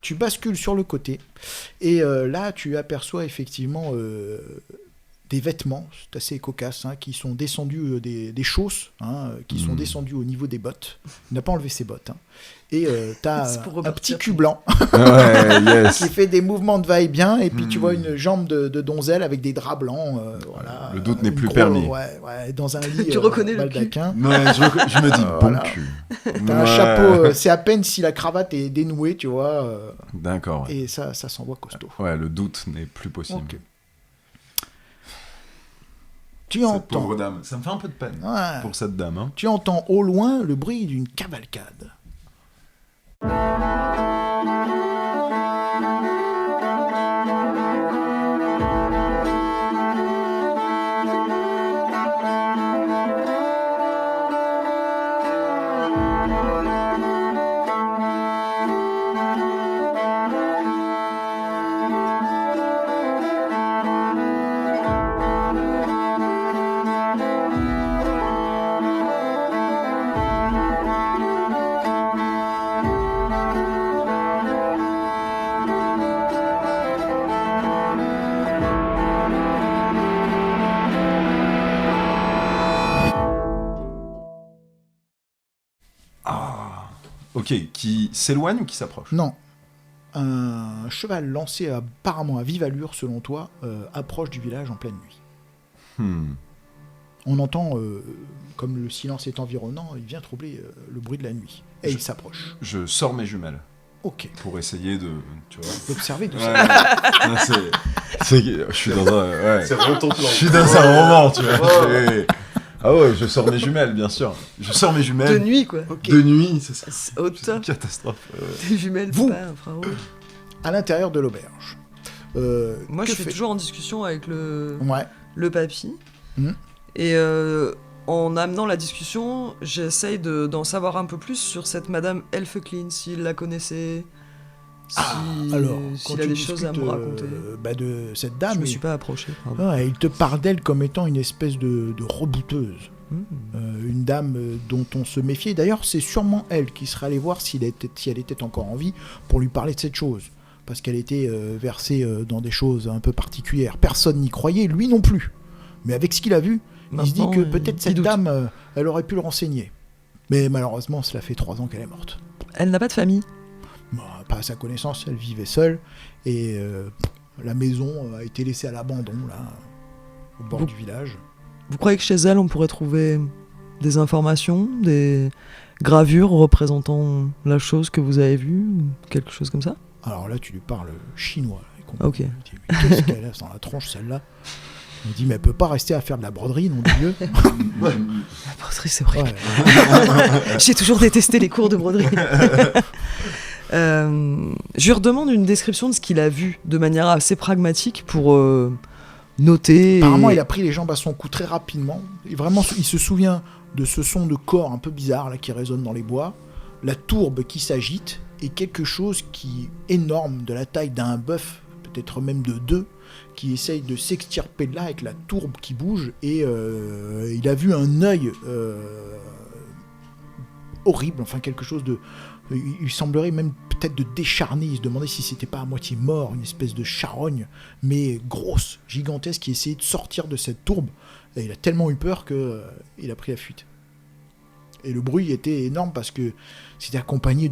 Tu bascules sur le côté et là tu aperçois effectivement des vêtements, c'est assez cocasse, hein, qui sont descendus des chausses, hein, qui sont descendus au niveau des bottes. Il n'a pas enlevé ses bottes. Hein. Et t'as un petit cul blanc qui fait des mouvements de va-et-bien et puis tu vois une jambe de donzelle avec des draps blancs. Voilà, le doute n'est plus permis. Ouais, dans un lit tu reconnais le cul. Ouais, je me dis bon cul. T'as un chapeau, c'est à peine si la cravate est dénouée, tu vois. D'accord. Ouais. Et ça s'envoie costaud. Ouais, le doute n'est plus possible. Okay. Tu entends. Pauvre dame. Ça me fait un peu de peine pour cette dame. Hein. Tu entends au loin le bruit d'une cavalcade. Ok, qui s'éloigne ou qui s'approche ? Non. Un cheval lancé apparemment à vive allure, selon toi, approche du village en pleine nuit. On entend, comme le silence est environnant, il vient troubler le bruit de la nuit. Et il s'approche. Je sors mes jumelles. Ok. Pour essayer de... Tu vois, d'observer tout ça. Je suis dans un... Ouais. C'est vraiment ton plan. Je suis dans un roman, tu vois. Ah ouais, je sors mes jumelles, bien sûr. Je sors mes jumelles. De nuit, quoi. Okay. De nuit, c'est ça. C'est haute. C'est une catastrophe. Des jumelles, vous, pas infrarouge. À l'intérieur de l'auberge. Moi, je suis toujours en discussion avec le papy. Et en amenant la discussion, j'essaye d'en savoir un peu plus sur cette Madame Elfeclean, s'il la connaissait. S'il a des choses à me raconter. De cette dame. Je me suis pas approché. Il te parle d'elle comme étant une espèce de rebouteuse. Une dame dont on se méfiait. D'ailleurs, c'est sûrement elle qui serait allée voir si elle était encore en vie pour lui parler de cette chose. Parce qu'elle était versée dans des choses un peu particulières. Personne n'y croyait, lui non plus. Mais avec ce qu'il a vu, il se dit que peut-être cette dame, elle aurait pu le renseigner. Mais malheureusement, cela fait 3 ans qu'elle est morte. Elle n'a pas de famille ? Pas à sa connaissance, elle vivait seule. Et la maison a été laissée à l'abandon, là, au bord du village. Vous croyez que chez elle, on pourrait trouver des informations, des gravures représentant la chose que vous avez vue, quelque chose comme ça ? Alors là, tu lui parles chinois. Là, ok. Il dit, mais qu'est-ce qu'elle a dans la tronche, celle-là ? Il dit, mais elle peut pas rester à faire de la broderie, non Dieu. La broderie, c'est horrible. J'ai toujours détesté les cours de broderie. Je lui redemande une description de ce qu'il a vu de manière assez pragmatique pour noter. Apparemment, il a pris les jambes à son cou très rapidement. Et vraiment, il se souvient de ce son de corps un peu bizarre là, qui résonne dans les bois, la tourbe qui s'agite et quelque chose qui est énorme, de la taille d'un bœuf, peut-être même de 2, qui essaye de s'extirper de là avec la tourbe qui bouge. Et il a vu un œil horrible, enfin quelque chose de... Il semblerait même peut-être de décharner, il se demandait si c'était pas à moitié mort, une espèce de charogne, mais grosse, gigantesque, qui essayait de sortir de cette tourbe. Et il a tellement eu peur qu'il a pris la fuite. Et le bruit était énorme parce que c'était accompagné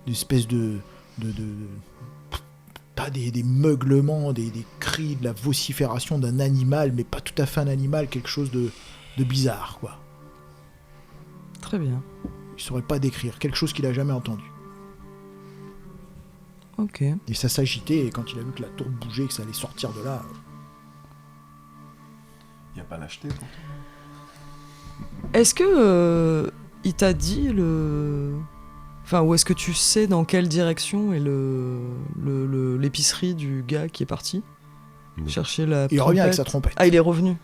d'espèces pas des meuglements, des cris, de la vocifération d'un animal, mais pas tout à fait un animal, quelque chose de bizarre, quoi. Très bien. Il saurait pas décrire, quelque chose qu'il a jamais entendu. Ok. Et ça s'agitait, et quand il a vu que la tourbe bougeait, que ça allait sortir de là... Il n'y a pas l'acheter, toi. Est-ce que il t'a dit Enfin, ou est-ce que tu sais dans quelle direction est l'épicerie du gars qui est parti chercher la trompette. Il revient avec sa trompette. Ah, il est revenu.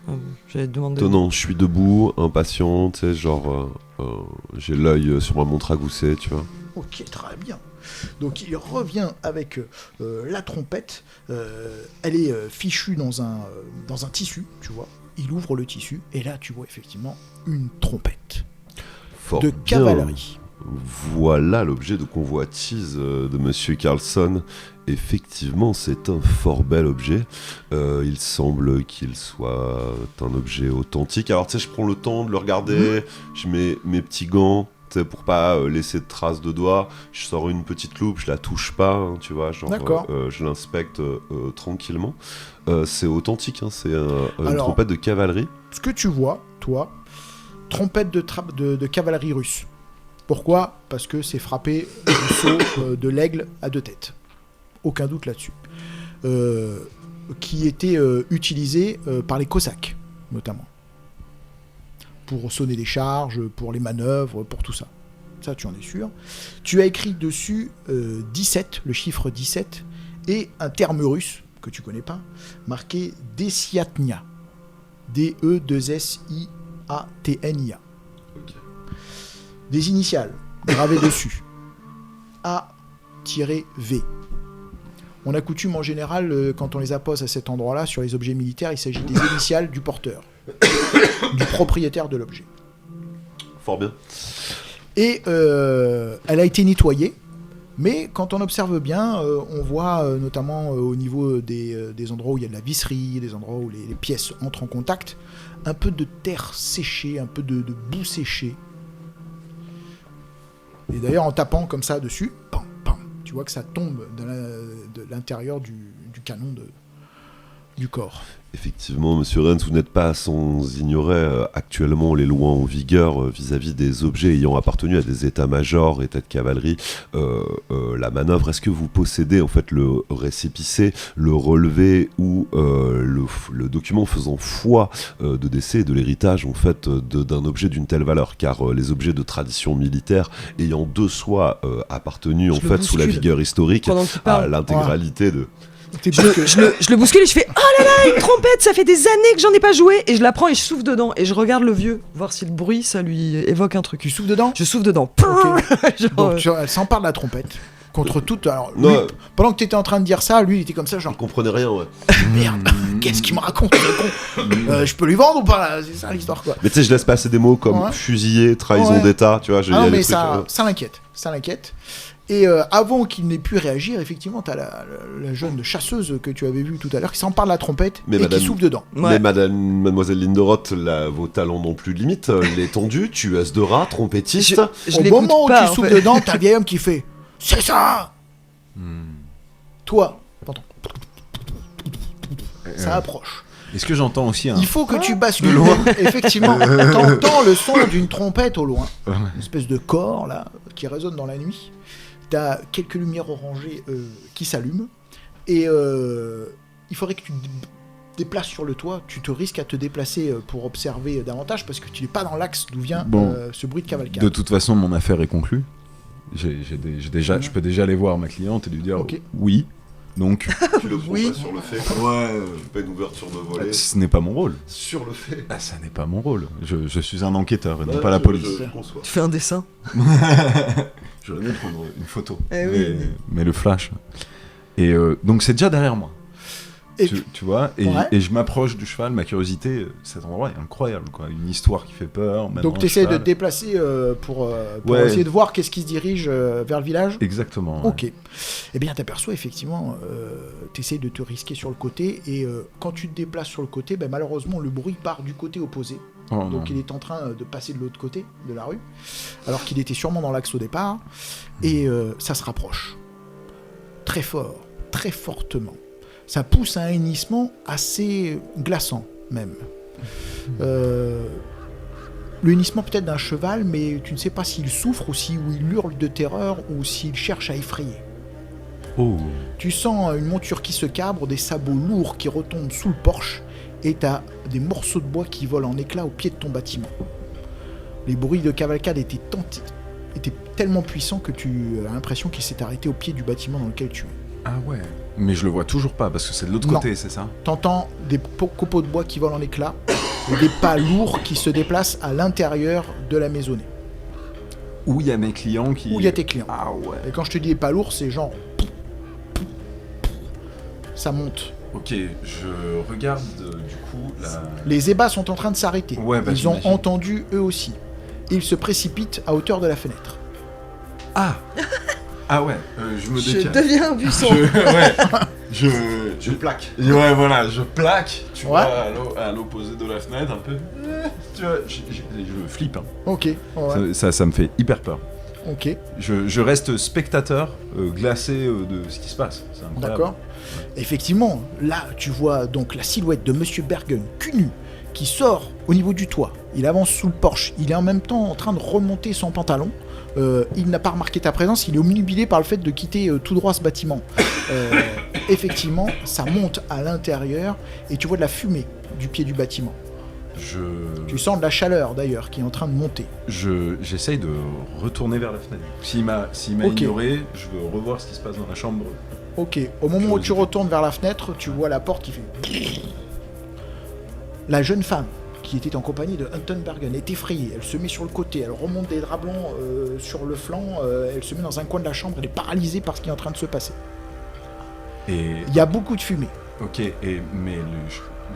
J'allais te demander. Non, je suis debout, impatient, tu sais, genre, j'ai l'œil sur ma montre à gousset, tu vois. Ok, très bien. Donc il revient avec la trompette. Elle est fichue dans un tissu, tu vois. Il ouvre le tissu et là tu vois effectivement une trompette Fort de bien. cavalerie. voilà l'objet de convoitise de Monsieur Carlson. Effectivement, c'est un fort bel objet. Il semble qu'il soit un objet authentique. Alors tu sais, je prends le temps de le regarder, je mets mes petits gants, tu sais, pour pas laisser de traces de doigts. Je sors une petite loupe, je la touche pas, hein, tu vois, genre je l'inspecte tranquillement. C'est authentique, hein, c'est une trompette de cavalerie. Ce que tu vois, toi, trompette de cavalerie russe. Pourquoi ? Parce que c'est frappé du sceau de l'aigle à 2 têtes. Aucun doute là-dessus. Qui était utilisé par les Cosaques, notamment. Pour sonner des charges, pour les manœuvres, pour tout ça. Ça, tu en es sûr. Tu as écrit dessus 17, le chiffre 17, et un terme russe, que tu connais pas, marqué Desiatnia. D-E-2-S-I-A-T-N-I-A. Okay. Des initiales gravées dessus. A-V. On a coutume en général, quand on les appose à cet endroit-là, sur les objets militaires, il s'agit des initiales du porteur, du propriétaire de l'objet. Fort bien. Et elle a été nettoyée, mais quand on observe bien, on voit notamment au niveau des endroits où il y a de la visserie, des endroits où les pièces entrent en contact, un peu de terre séchée, un peu de boue séchée. Et d'ailleurs, en tapant comme ça dessus, pam, pam, tu vois que ça tombe de l'intérieur du canon du corps. Effectivement, Monsieur Rennes, vous n'êtes pas sans ignorer actuellement les lois en vigueur vis-à-vis des objets ayant appartenu à des états-majors, états de cavalerie, la manœuvre. Est-ce que vous possédez en fait le récépissé, le relevé ou le document faisant foi de décès et de l'héritage en fait d'un objet d'une telle valeur? Car les objets de tradition militaire ayant de soi appartenu en fait sous la vigueur historique à l'intégralité de... Je le bouscule et je fais « Oh là là, une trompette, ça fait des années que j'en ai pas joué !» Et je la prends et je souffle dedans. Et je regarde le vieux, voir si le bruit, ça lui évoque un truc. Tu souffles dedans ? Je souffle dedans. Okay. Donc, elle s'empare de la trompette. Contre toute... Alors, lui, pendant que tu étais en train de dire ça, lui, il était comme ça, genre... Il comprenait rien, ouais. Merde, qu'est-ce qu'il me raconte, ce con je peux lui vendre ou pas, là ? C'est ça l'histoire, quoi. Mais tu sais, je laisse passer des mots comme fusillé, trahison d'état, tu vois. Non, mais ça l'inquiète. Et avant qu'il n'ait pu réagir, effectivement, t'as la jeune chasseuse que tu avais vue tout à l'heure qui s'empare de la trompette qui souffle dedans. Ouais. Mais mademoiselle Linderoth, vos talents n'ont plus de limite. L'étendue, tueuse de rats, trompettiste. Au moment où tu souffles dedans, t'as un vieil homme qui fait « C'est ça !» Toi, pardon. Ça approche. Est-ce que j'entends aussi un... Il faut que tu bascules. Effectivement, t'entends le son d'une trompette au loin. Une espèce de corps, là, qui résonne dans la nuit. T'as quelques lumières orangées qui s'allument. Et il faudrait que tu te déplaces sur le toit. Tu te risques à te déplacer pour observer davantage, parce que tu n'es pas dans l'axe d'où vient ce bruit de cavalcade. De toute façon, mon affaire est conclue. Je peux déjà aller voir ma cliente et lui dire oui. Donc, tu le prends pas sur le fait. Pas une ouverture de volet. Ce n'est pas mon rôle. Sur le fait. Ça n'est pas mon rôle. Je suis un enquêteur et non pas la police. Tu fais un dessin. Je vais prendre une photo. Mais le flash. Et donc c'est déjà derrière moi. Tu vois, et je m'approche du cheval, ma curiosité, cet endroit est incroyable, quoi. Une histoire qui fait peur. Donc tu essaies de te déplacer pour essayer de voir qu'est-ce qui se dirige vers le village. Exactement. Ok. Eh bien t'aperçois effectivement, tu essaies de te risquer sur le côté, et quand tu te déplaces sur le côté, malheureusement le bruit part du côté opposé. Donc il est en train de passer de l'autre côté de la rue, alors qu'il était sûrement dans l'axe au départ, et ça se rapproche. Très fort, très fortement. Ça pousse à un hennissement assez glaçant, même. Le hennissement peut-être d'un cheval, mais tu ne sais pas s'il souffre ou s'il hurle de terreur ou s'il cherche à effrayer. Oh. Tu sens une monture qui se cabre, des sabots lourds qui retombent sous le porche, et t'as des morceaux de bois qui volent en éclats au pied de ton bâtiment. Les bruits de cavalcade étaient tellement puissants que tu as l'impression qu'il s'est arrêté au pied du bâtiment dans lequel tu es. Ah ouais. Mais je le vois toujours pas, parce que c'est de l'autre côté, c'est ça ? T'entends des copeaux de bois qui volent en éclats, et des pas lourds qui se déplacent à l'intérieur de la maisonnée. Où il y a mes clients qui... Où il y a tes clients. Ah ouais. Et quand je te dis pas lourd, c'est genre... Ça monte. Ok, je regarde du coup la... Les ébats sont en train de s'arrêter. Ouais, Ils ont entendu eux aussi. Ils se précipitent à hauteur de la fenêtre. Ah ouais, je me décale. Je deviens un buisson. Je plaque. Ouais, voilà, je plaque. Tu vois, à l'opposé de la fenêtre, un peu. Tu vois, je flippe. Hein. Ok. Ouais. Ça me fait hyper peur. Ok. Je reste spectateur, glacé de ce qui se passe. C'est incroyable. D'accord. Effectivement, là, tu vois donc la silhouette de Monsieur Bergen, cul nu, qui sort au niveau du toit. Il avance sous le porche. Il est en même temps en train de remonter son pantalon. Il n'a pas remarqué ta présence. Il est omnubilé par le fait de quitter tout droit ce bâtiment. Effectivement, ça monte à l'intérieur et tu vois de la fumée du pied du bâtiment. Tu sens de la chaleur d'ailleurs qui est en train de monter. J'essaye de retourner vers la fenêtre. S'il m'a ignoré, je veux revoir ce qui se passe dans la chambre. Ok, au moment où tu retournes vers la fenêtre, tu vois la porte qui fait... La jeune femme qui était en compagnie de Anton Bergen est effrayée. Elle se met sur le côté, elle remonte des draps blancs sur le flanc, elle se met dans un coin de la chambre, elle est paralysée par ce qui est en train de se passer. Et... Il y a beaucoup de fumée. Ok, mais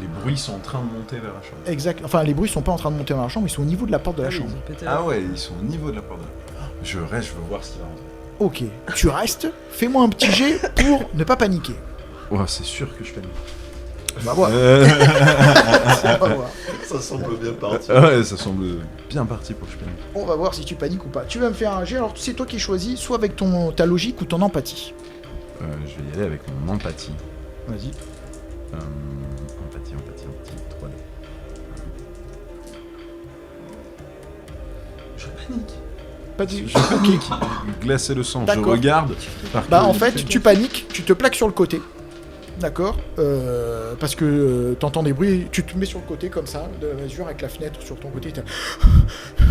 les bruits sont en train de monter vers la chambre. Exact. Enfin, les bruits sont pas en train de monter vers la chambre, ils sont au niveau de la porte de la chambre. Ah ouais, ils sont au niveau de la porte de la chambre. Je reste, je veux voir ce qui va rentrer. Ok, tu restes, fais-moi un petit jet pour ne pas paniquer. Ouais, c'est sûr que je panique. On va voir. Ça semble bien parti. Ouais, ça semble bien parti pour que je panique. On va voir si tu paniques ou pas. Tu vas me faire un jet, alors c'est toi qui choisis, soit avec ta logique ou ton empathie. Je vais y aller avec mon empathie. Vas-y. Empathie, 3D. Je panique. Je panique. Glacer le sang. D'accord. Je regarde. En fait, tu paniques, tu te plaques sur le côté. D'accord, parce que t'entends des bruits, tu te mets sur le côté comme ça, de la masure avec la fenêtre sur ton côté, t'es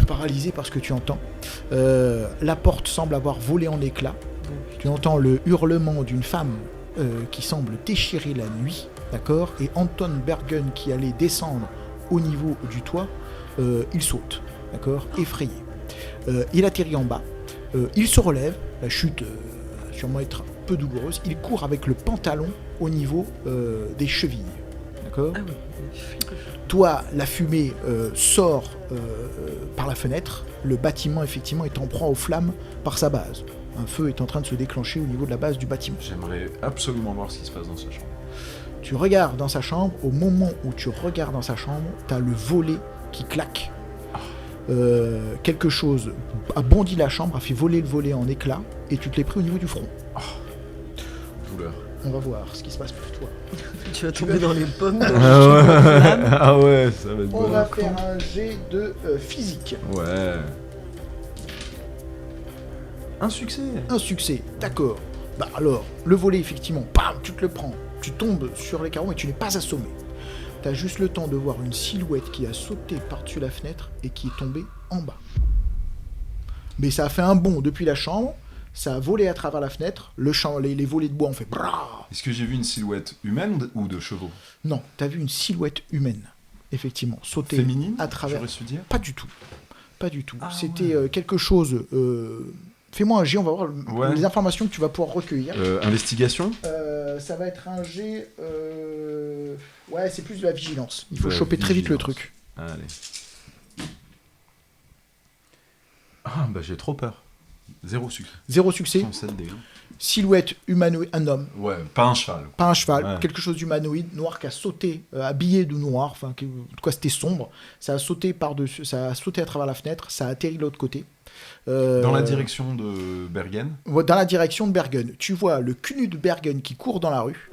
paralysé par ce que tu entends. La porte semble avoir volé en éclats. Tu entends le hurlement d'une femme qui semble déchirer la nuit, d'accord, et Anton Bergen qui allait descendre au niveau du toit, il saute, d'accord, effrayé. Il atterrit en bas, il se relève, la chute va sûrement être peu douloureuse, il court avec le pantalon au niveau des chevilles, d'accord. Ah oui. Toi, la fumée sort par la fenêtre, le bâtiment effectivement est en proie aux flammes par sa base. Un feu est en train de se déclencher au niveau de la base du bâtiment. J'aimerais absolument voir ce qui se passe dans sa chambre. Tu regardes dans sa chambre, au moment où tu regardes dans sa chambre, t'as le volet qui claque. Quelque chose a bondi la chambre, a fait voler le volet en éclats, et tu te l'es pris au niveau du front. Douleur. On va voir ce qui se passe pour toi. Tu vas tomber dans les pommes. Ah ouais, ça va être bon. On va faire un jet de physique. Ouais. Un succès. Un succès, d'accord. Bah alors, le volet effectivement, bam, tu te le prends. Tu tombes sur les carreaux et tu n'es pas assommé. T'as juste le temps de voir une silhouette qui a sauté par-dessus la fenêtre et qui est tombée en bas. Mais ça a fait un bond depuis la chambre, ça a volé à travers la fenêtre, les volets de bois ont fait brrrr. Est-ce que j'ai vu une silhouette humaine ou de chevaux? Non, t'as vu une silhouette humaine, effectivement, sauter féminine, à travers. J'aurais su dire. Pas du tout. Pas du tout. Ah, c'était quelque chose. Fais-moi un jet, on va voir les informations que tu vas pouvoir recueillir. Investigation. Ça va être un jet. Ouais, c'est plus de la vigilance. Il faut choper très vite le truc. Allez. Ah, bah j'ai trop peur. 0 succès. 0 succès. 107 dégâts. Silhouette humanoïde, un homme. Ouais, pas un cheval. Pas un cheval, Ouais. quelque chose d'humanoïde, noir qui a sauté, habillé de noir, enfin, en tout cas c'était sombre. Ça a sauté par-dessus, ça a sauté à travers la fenêtre, ça a atterri de l'autre côté. Dans la direction de Bergen. Dans la direction de Bergen. Tu vois le cul de Bergen qui court dans la rue,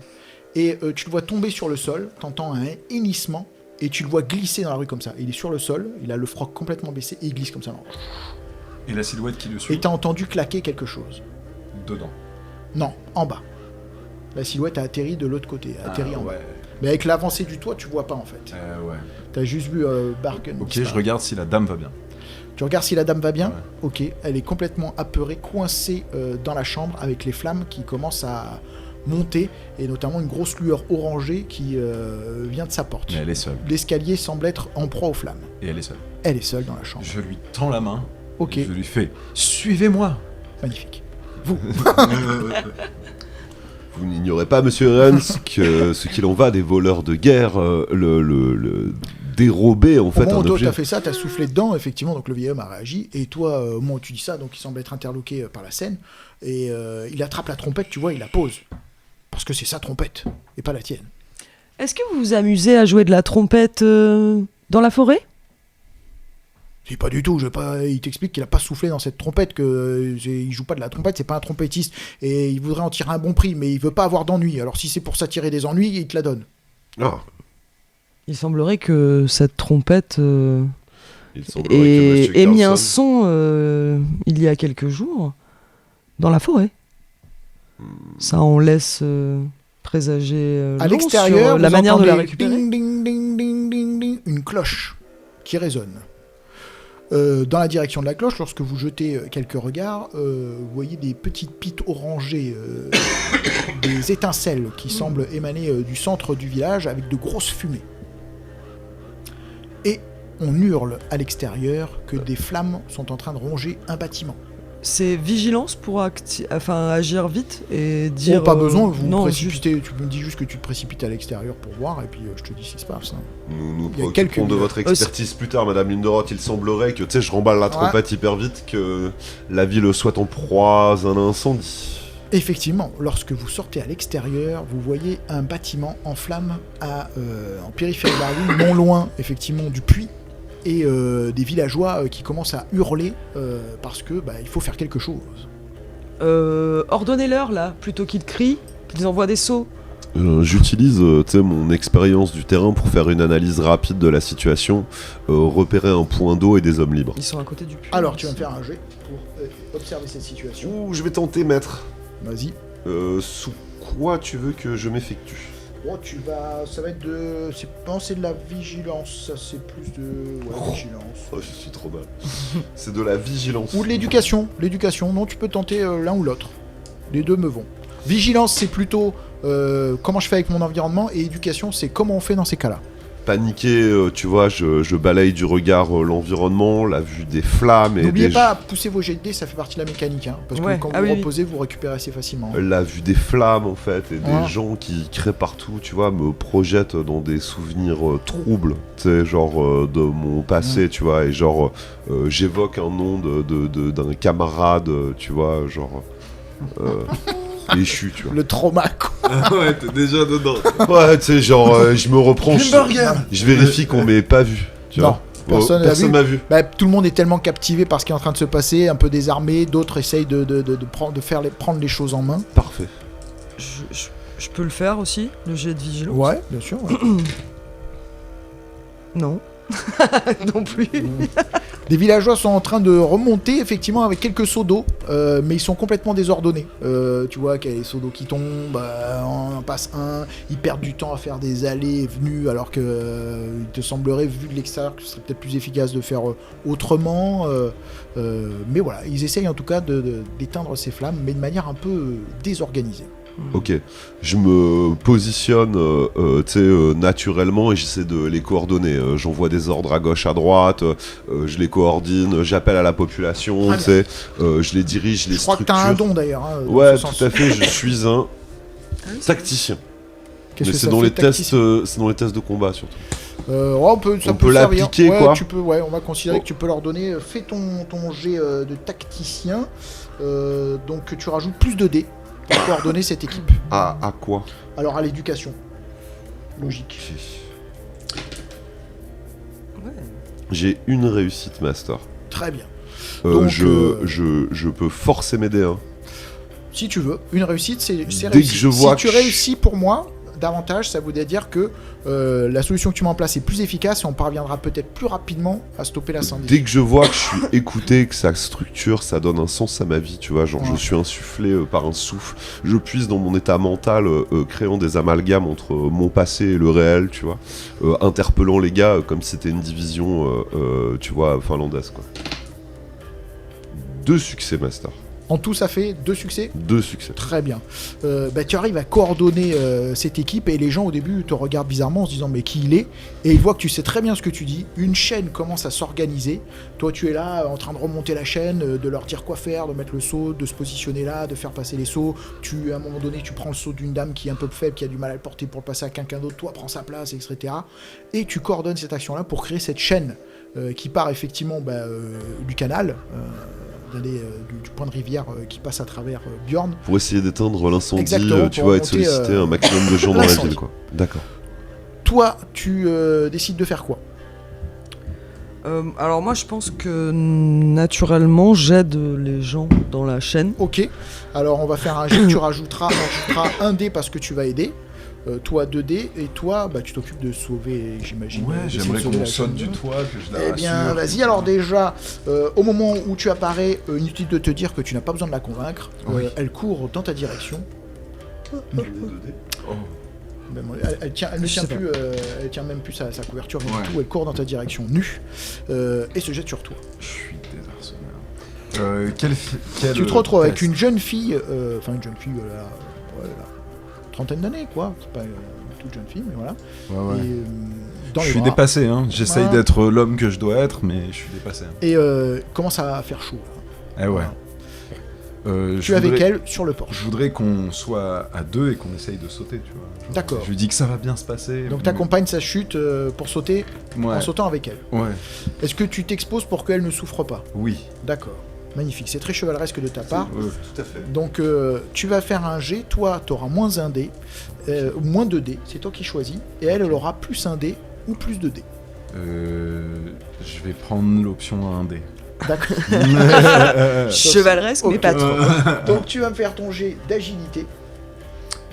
et tu le vois tomber sur le sol, t'entends un hennissement, et tu le vois glisser dans la rue comme ça. Il est sur le sol, il a le froc complètement baissé, et il glisse comme ça. Et la silhouette qui le suit. Et t'as entendu claquer quelque chose. Dedans. Non, en bas. La silhouette a atterri de l'autre côté, a atterri en bas. Ouais. Mais avec l'avancée du toit, tu vois pas en fait. Ouais. T'as juste vu Bergen. Ok, disparaître. je regarde si la dame va bien. Tu regardes si la dame va bien. Ouais. Ok, elle est complètement apeurée, coincée dans la chambre avec les flammes qui commencent à monter et notamment une grosse lueur orangée qui vient de sa porte. Mais elle est seule. L'escalier semble être en proie aux flammes. Et elle est seule. Elle est seule dans la chambre. Je lui tends la main. Ok, Je lui fais suivez-moi. magnifique. Vous. Vous n'ignorez pas, monsieur Rens, que ce qu'il en va des voleurs de guerre, dérober en fait au moment un où objet. tu as fait ça, tu as soufflé dedans, effectivement, donc le vieil homme a réagi, et toi, au moment où tu dis ça, donc il semble être interloqué par la scène, et il attrape la trompette, tu vois, il la pose. Parce que c'est sa trompette, et pas la tienne. Est-ce que vous vous amusez à jouer de la trompette dans la forêt ? C'est pas du tout, il t'explique qu'il a pas soufflé dans cette trompette, il joue pas de la trompette, c'est pas un trompettiste, et il voudrait en tirer un bon prix, mais il veut pas avoir d'ennuis, alors si c'est pour s'attirer des ennuis, il te la donne. Ah. Il semblerait que cette trompette Il semblerait que Monsieur ait mis un Carlson- son il y a quelques jours dans la forêt. Ça en laisse présager À long l'extérieur, sur la vous manière de la entendez récupérer. ding, ding, ding, ding, ding, ding, une cloche qui résonne. Dans la direction de la cloche, lorsque vous jetez quelques regards, vous voyez des petites pites orangées, des étincelles qui semblent émaner du centre du village avec de grosses fumées. Et on hurle à l'extérieur que des flammes sont en train de ronger un bâtiment. C'est vigilance pour agir vite et dire. Pas besoin, vous non, précipitez, tu me dis juste que tu te précipites à l'extérieur pour voir, et puis je te dis ce qui se passe. Hein. Nous Il y a préoccuperons quelques de votre expertise plus tard, Madame Linderoth. Il semblerait que, tu sais, je remballe la trompette hyper vite, que la ville soit en proie à un incendie. Effectivement, lorsque vous sortez à l'extérieur, vous voyez un bâtiment en flammes en périphérie de la rue, non loin effectivement du puits, et des villageois qui commencent à hurler parce que il faut faire quelque chose. Ordonnez-leur là, plutôt qu'ils crient, qu'ils envoient des seaux. J'utilise mon expérience du terrain pour faire une analyse rapide de la situation, repérer un point d'eau et des hommes libres. Ils sont à côté du puits. Alors tu vas me faire un jet pour observer cette situation. Ouh, je vais tenter, maître. Vas-y. Sous quoi tu veux que je m'effectue ? Oh, ça va être c'est de la vigilance, ça c'est plus de vigilance. Oh, je suis trop mal. C'est de la vigilance. Ou de l'éducation. L'éducation, non, tu peux tenter l'un ou l'autre. Les deux me vont. Vigilance, c'est plutôt comment je fais avec mon environnement, et éducation, c'est comment on fait dans ces cas-là. Paniqué, tu vois, je balaye du regard l'environnement, la vue des flammes et N'oubliez pas, pousser vos jets de dés, ça fait partie de la mécanique, hein, parce que quand vous oui. reposez, vous récupérez assez facilement. La vue des flammes en fait, et des gens qui créent partout, tu vois, me projettent dans des souvenirs troubles, tu sais, genre de mon passé, tu vois, et genre j'évoque un nom d'un camarade, tu vois, genre déchu, tu vois. Le trauma, quoi. Ouais, t'es déjà dedans. Ouais, tu sais, genre je me reprends, je vérifie qu'on m'ait pas vu, tu Non. vois. Personne m'a vu. Tout le monde est tellement captivé par ce qui est en train de se passer, un peu désarmé, d'autres essayent de prendre les choses en main. Parfait. Je peux le faire aussi, le jet de vigilance. Ouais, bien sûr. Ouais. Non. Non plus. Les villageois sont en train de remonter effectivement avec quelques seaux d'eau, mais ils sont complètement désordonnés. Tu vois qu'il y a les seaux d'eau qui tombent, on en passe un, ils perdent du temps à faire des allées et venues, alors que il te semblerait, vu de l'extérieur, que ce serait peut-être plus efficace de faire autrement. Mais voilà, ils essayent en tout cas d'éteindre ces flammes, mais de manière un peu désorganisée. Ok, je me positionne naturellement et j'essaie de les coordonner. J'envoie des ordres à gauche, à droite, je les coordonne, j'appelle à la population, je les dirige, je les structure. Je crois que t'as un don d'ailleurs. Hein, ouais, tout à fait, je suis un tacticien. Mais c'est dans les tests de combat surtout. On peut l'appliquer, ouais, quoi. On va considérer que tu peux leur donner. Fais ton jet de tacticien. Donc tu rajoutes plus de dés pour coordonner cette équipe. À quoi ? Alors à l'éducation. Logique. J'ai une réussite master. Très bien. Donc, je peux forcer mes dés. Hein. Si tu veux, une réussite, c'est Dès réussi. que je vois si tu réussis pour moi, davantage, ça voudrait dire que la solution que tu mets en place est plus efficace et on parviendra peut-être plus rapidement à stopper l'incendie. Dès que je vois que je suis écouté, que ça structure, ça donne un sens à ma vie, tu vois, genre je suis insufflé par un souffle, je puise dans mon état mental, créant des amalgames entre mon passé et le réel, tu vois, interpellant les gars comme si c'était une division, tu vois, finlandaise, quoi. 2 succès master. En tout, ça fait 2 succès ? 2 succès. Très bien. Tu arrives à coordonner cette équipe et les gens au début te regardent bizarrement en se disant mais qui il est ? Et ils voient que tu sais très bien ce que tu dis. Une chaîne commence à s'organiser. Toi tu es là en train de remonter la chaîne, de leur dire quoi faire, de mettre le seau, de se positionner là, de faire passer les seaux. À un moment donné tu prends le seau d'une dame qui est un peu faible, qui a du mal à le porter pour le passer à quelqu'un d'autre. Toi prends sa place, etc. Et tu coordonnes cette action-là pour créer cette chaîne qui part effectivement du canal. Du point de rivière qui passe à travers Bjorn. Pour essayer d'éteindre l'incendie, tu vois, et de solliciter un maximum de gens dans la ville, quoi. D'accord. Toi, tu décides de faire quoi ? Alors moi, je pense que naturellement, j'aide les gens dans la chaîne. Ok. Alors on va faire un jet. Tu rajouteras un dé parce que tu vas aider. Toi 2D et toi tu t'occupes de sauver, j'imagine. Ouais, j'aimerais qu'on saute du toit, que je la rassure. Eh bien vas-y, alors déjà au moment où tu apparais, inutile de te dire que tu n'as pas besoin de la convaincre. Elle court dans ta direction. Elle tient même plus sa couverture du tout, elle court dans ta direction nue et se jette sur toi. Je suis désarçonné. Tu te retrouves avec une jeune fille, une jeune fille, trentaine d'années, quoi. C'est pas une toute jeune fille, mais voilà. Ouais. Et, je suis dépassé, hein. J'essaye d'être l'homme que je dois être, mais je suis dépassé. Hein. Et commence à faire chaud. Là. Eh ouais. Tu es avec elle sur le porche. Je voudrais qu'on soit à 2 et qu'on essaye de sauter, tu vois. D'accord. Je lui dis que ça va bien se passer. Donc t'accompagnes sa chute pour sauter en sautant avec elle. Ouais. Est-ce que tu t'exposes pour qu'elle ne souffre pas ? Oui. D'accord. Magnifique, c'est très chevaleresque de ta part. Tout à fait. Donc tu vas faire un jet, toi tu auras moins 1 dé, moins 2 dés, c'est toi qui choisis, et elle aura plus 1 dé ou plus 2 dés. Je vais prendre l'option 1 dé. D'accord. Chevaleresque, mais pas trop. Donc tu vas me faire ton jet d'agilité.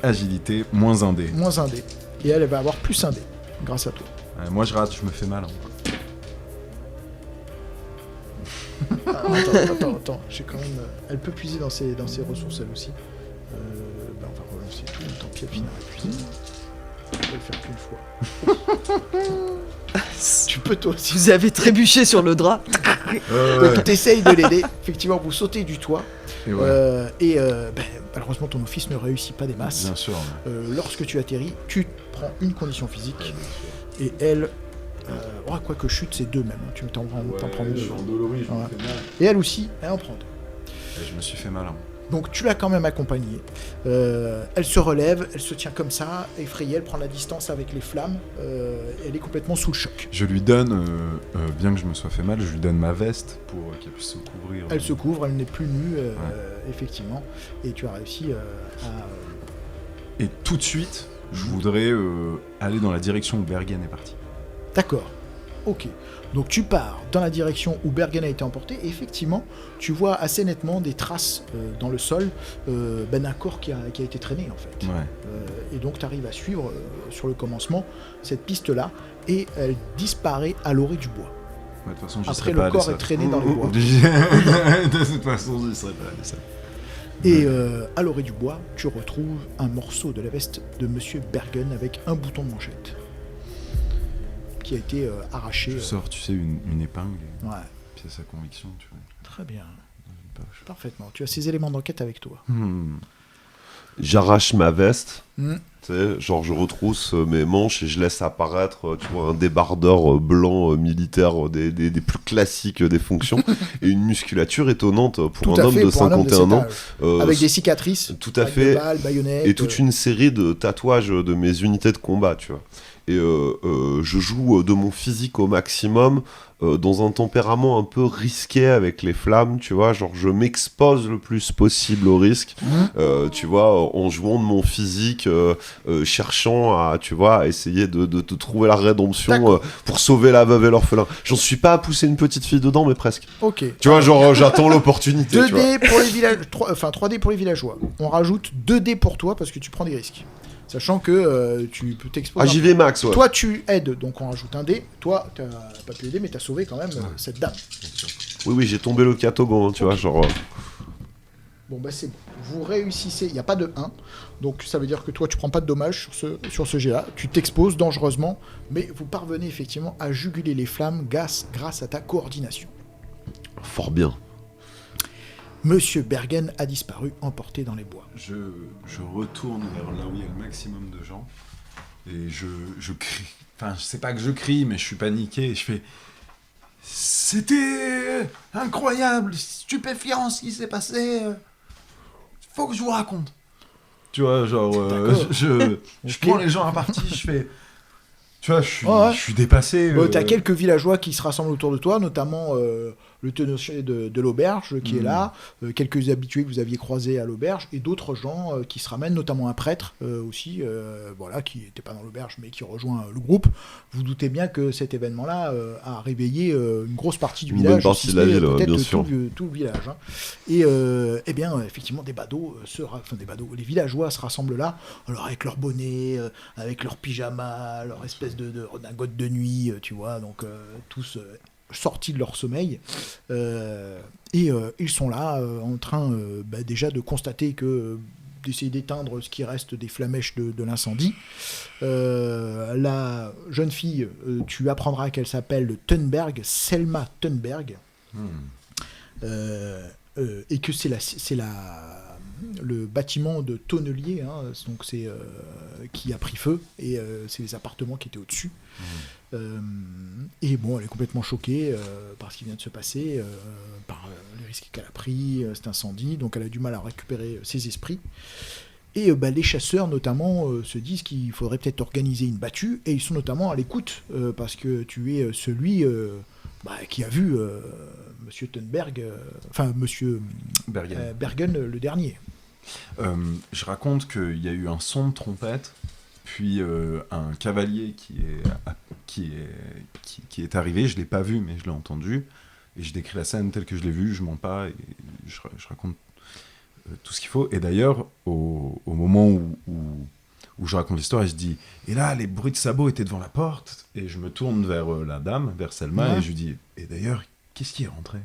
Agilité, moins 1 dé. Moins 1 dé. Et elle va avoir plus 1 dé, grâce à toi. Moi je rate, je me fais mal. Hein. Attends, j'ai quand même. Elle peut puiser dans ses ressources elle aussi. On va relancer tout, tant pis, elle finira épuisée. On va le faire qu'une fois. Tu peux toi aussi. Vous avez trébuché sur le drap. Donc t'essayes de l'aider. Effectivement, vous sautez du toit. Et malheureusement, ton office ne réussit pas des masses. Bien sûr. Lorsque tu atterris, tu prends une condition physique. Et elle. Quoique chute, c'est 2 même. Tu t'en prends 2. Je suis endolori, je me fais mal. Et elle aussi, elle en prend 2. Je me suis fait mal. Hein. Donc tu l'as quand même accompagnée. Elle se relève, elle se tient comme ça, effrayée, elle prend la distance avec les flammes. Elle est complètement sous le choc. Je lui donne, bien que je me sois fait mal, je lui donne ma veste pour qu'elle puisse se couvrir. Elle se couvre, elle n'est plus nue, effectivement. Et tu as réussi à... Et tout de suite, je voudrais aller dans la direction où Bergen est parti. D'accord, ok. Donc tu pars dans la direction où Bergen a été emporté et effectivement, tu vois assez nettement des traces dans le sol d'un corps qui a été traîné en fait. Ouais. Et donc tu arrives à suivre sur le commencement cette piste-là et elle disparaît à l'orée du bois. Ouais, de toute façon, après le corps est traîné dans les bois. De toute façon, j'y serais pas allé ça. Et à l'orée du bois, tu retrouves un morceau de la veste de Monsieur Bergen avec un bouton de manchette qui a été arraché. Je sors, tu sais, une épingle. Ouais. Puis c'est sa conviction, tu vois. Très bien. Parfaitement. Tu as ces éléments d'enquête avec toi. J'arrache ma veste. Tu sais, genre je retrousse mes manches et je laisse apparaître, tu vois, un débardeur blanc militaire des plus classiques des fonctions et une musculature étonnante pour un homme de 51 ans. Avec des cicatrices. Tout à fait. Balles, baïonnettes, et toute une série de tatouages de mes unités de combat, tu vois. Et je joue de mon physique au maximum, dans un tempérament un peu risqué avec les flammes, tu vois, genre je m'expose le plus possible au risque, tu vois, en jouant de mon physique, cherchant à, tu vois, à essayer de trouver la rédemption pour sauver la veuve et l'orphelin. J'en suis pas à pousser une petite fille dedans, mais presque. Ok. Tu vois, genre j'attends l'opportunité. 2D pour les villages, 3D pour les villageois. On rajoute 2D pour toi parce que tu prends des risques. Sachant que tu peux t'exposer. Ah, j'y vais max, ouais. Toi, tu aides, donc on rajoute un dé. Toi, t'as pas pu aider, mais t'as sauvé quand même cette dame. Oui, j'ai tombé le catogan, tu vois, genre. Bon, bah c'est bon. Vous réussissez, il n'y a pas de 1. Donc ça veut dire que toi, tu prends pas de dommages sur ce jet-là. Tu t'exposes dangereusement, mais vous parvenez effectivement à juguler les flammes grâce à ta coordination. Fort bien. Monsieur Bergen a disparu, emporté dans les bois. Je retourne vers là où il y a le maximum de gens et je crie. Enfin, je sais pas que je crie, mais je suis paniqué. Je fais... C'était incroyable, stupéfiant ce qui s'est passé. Faut que je vous raconte. Tu vois, genre, je prends les gens à partie, je fais... Tu vois, je suis dépassé. T'as quelques villageois qui se rassemblent autour de toi, notamment le tenancier de l'auberge qui est là, quelques habitués que vous aviez croisés à l'auberge, et d'autres gens qui se ramènent, notamment un prêtre aussi, voilà, qui n'était pas dans l'auberge mais qui rejoint le groupe. Vous doutez bien que cet événement-là a réveillé une grosse partie du village, bonne partie de la ville, peut-être bien sûr. tout le village. Hein. Et eh bien, effectivement, les villageois se rassemblent là, alors avec leurs bonnets, avec leurs pyjamas, leur espèce de redingote de nuit, tu vois, donc tous sortis de leur sommeil, et ils sont là en train déjà de constater d'essayer d'éteindre ce qui reste des flamèches de l'incendie. La jeune fille, tu apprendras qu'elle s'appelle Thunberg, Selma Thunberg, et que c'est le bâtiment de tonnelier, hein, donc c'est qui a pris feu, et c'est les appartements qui étaient au-dessus. Et bon, elle est complètement choquée par ce qui vient de se passer, par les risques qu'elle a pris, cet incendie, donc elle a du mal à récupérer ses esprits. Et les chasseurs, notamment, se disent qu'il faudrait peut-être organiser une battue, et ils sont notamment à l'écoute, parce que tu es celui qui a vu Monsieur Thunberg, Monsieur Bergen le dernier. Je raconte qu'il y a eu un son de trompette, puis un cavalier qui est arrivé. Je l'ai pas vu, mais je l'ai entendu, et je décris la scène telle que je l'ai vue. Je mens pas, et je raconte tout ce qu'il faut. Et d'ailleurs, au moment où je raconte l'histoire, je dis, et là, les bruits de sabots étaient devant la porte, et je me tourne vers la dame, vers Selma, et je lui dis, et d'ailleurs, qu'est-ce qui est rentré ?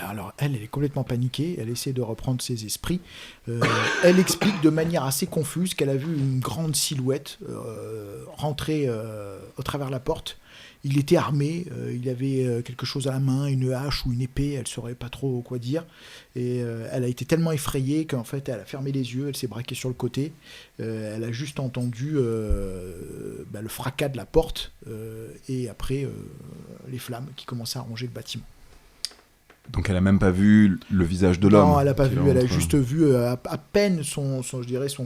Alors elle est complètement paniquée, elle essaie de reprendre ses esprits. Elle explique de manière assez confuse qu'elle a vu une grande silhouette rentrer au travers de la porte. Il était armé, il avait quelque chose à la main, une hache ou une épée, elle ne saurait pas trop quoi dire. Et elle a été tellement effrayée qu'en fait elle a fermé les yeux, elle s'est braquée sur le côté. Elle a juste entendu le fracas de la porte et après les flammes qui commençaient à ronger le bâtiment. Donc elle a même pas vu le visage de l'homme. Non, elle a pas vu, elle a juste vu à peine son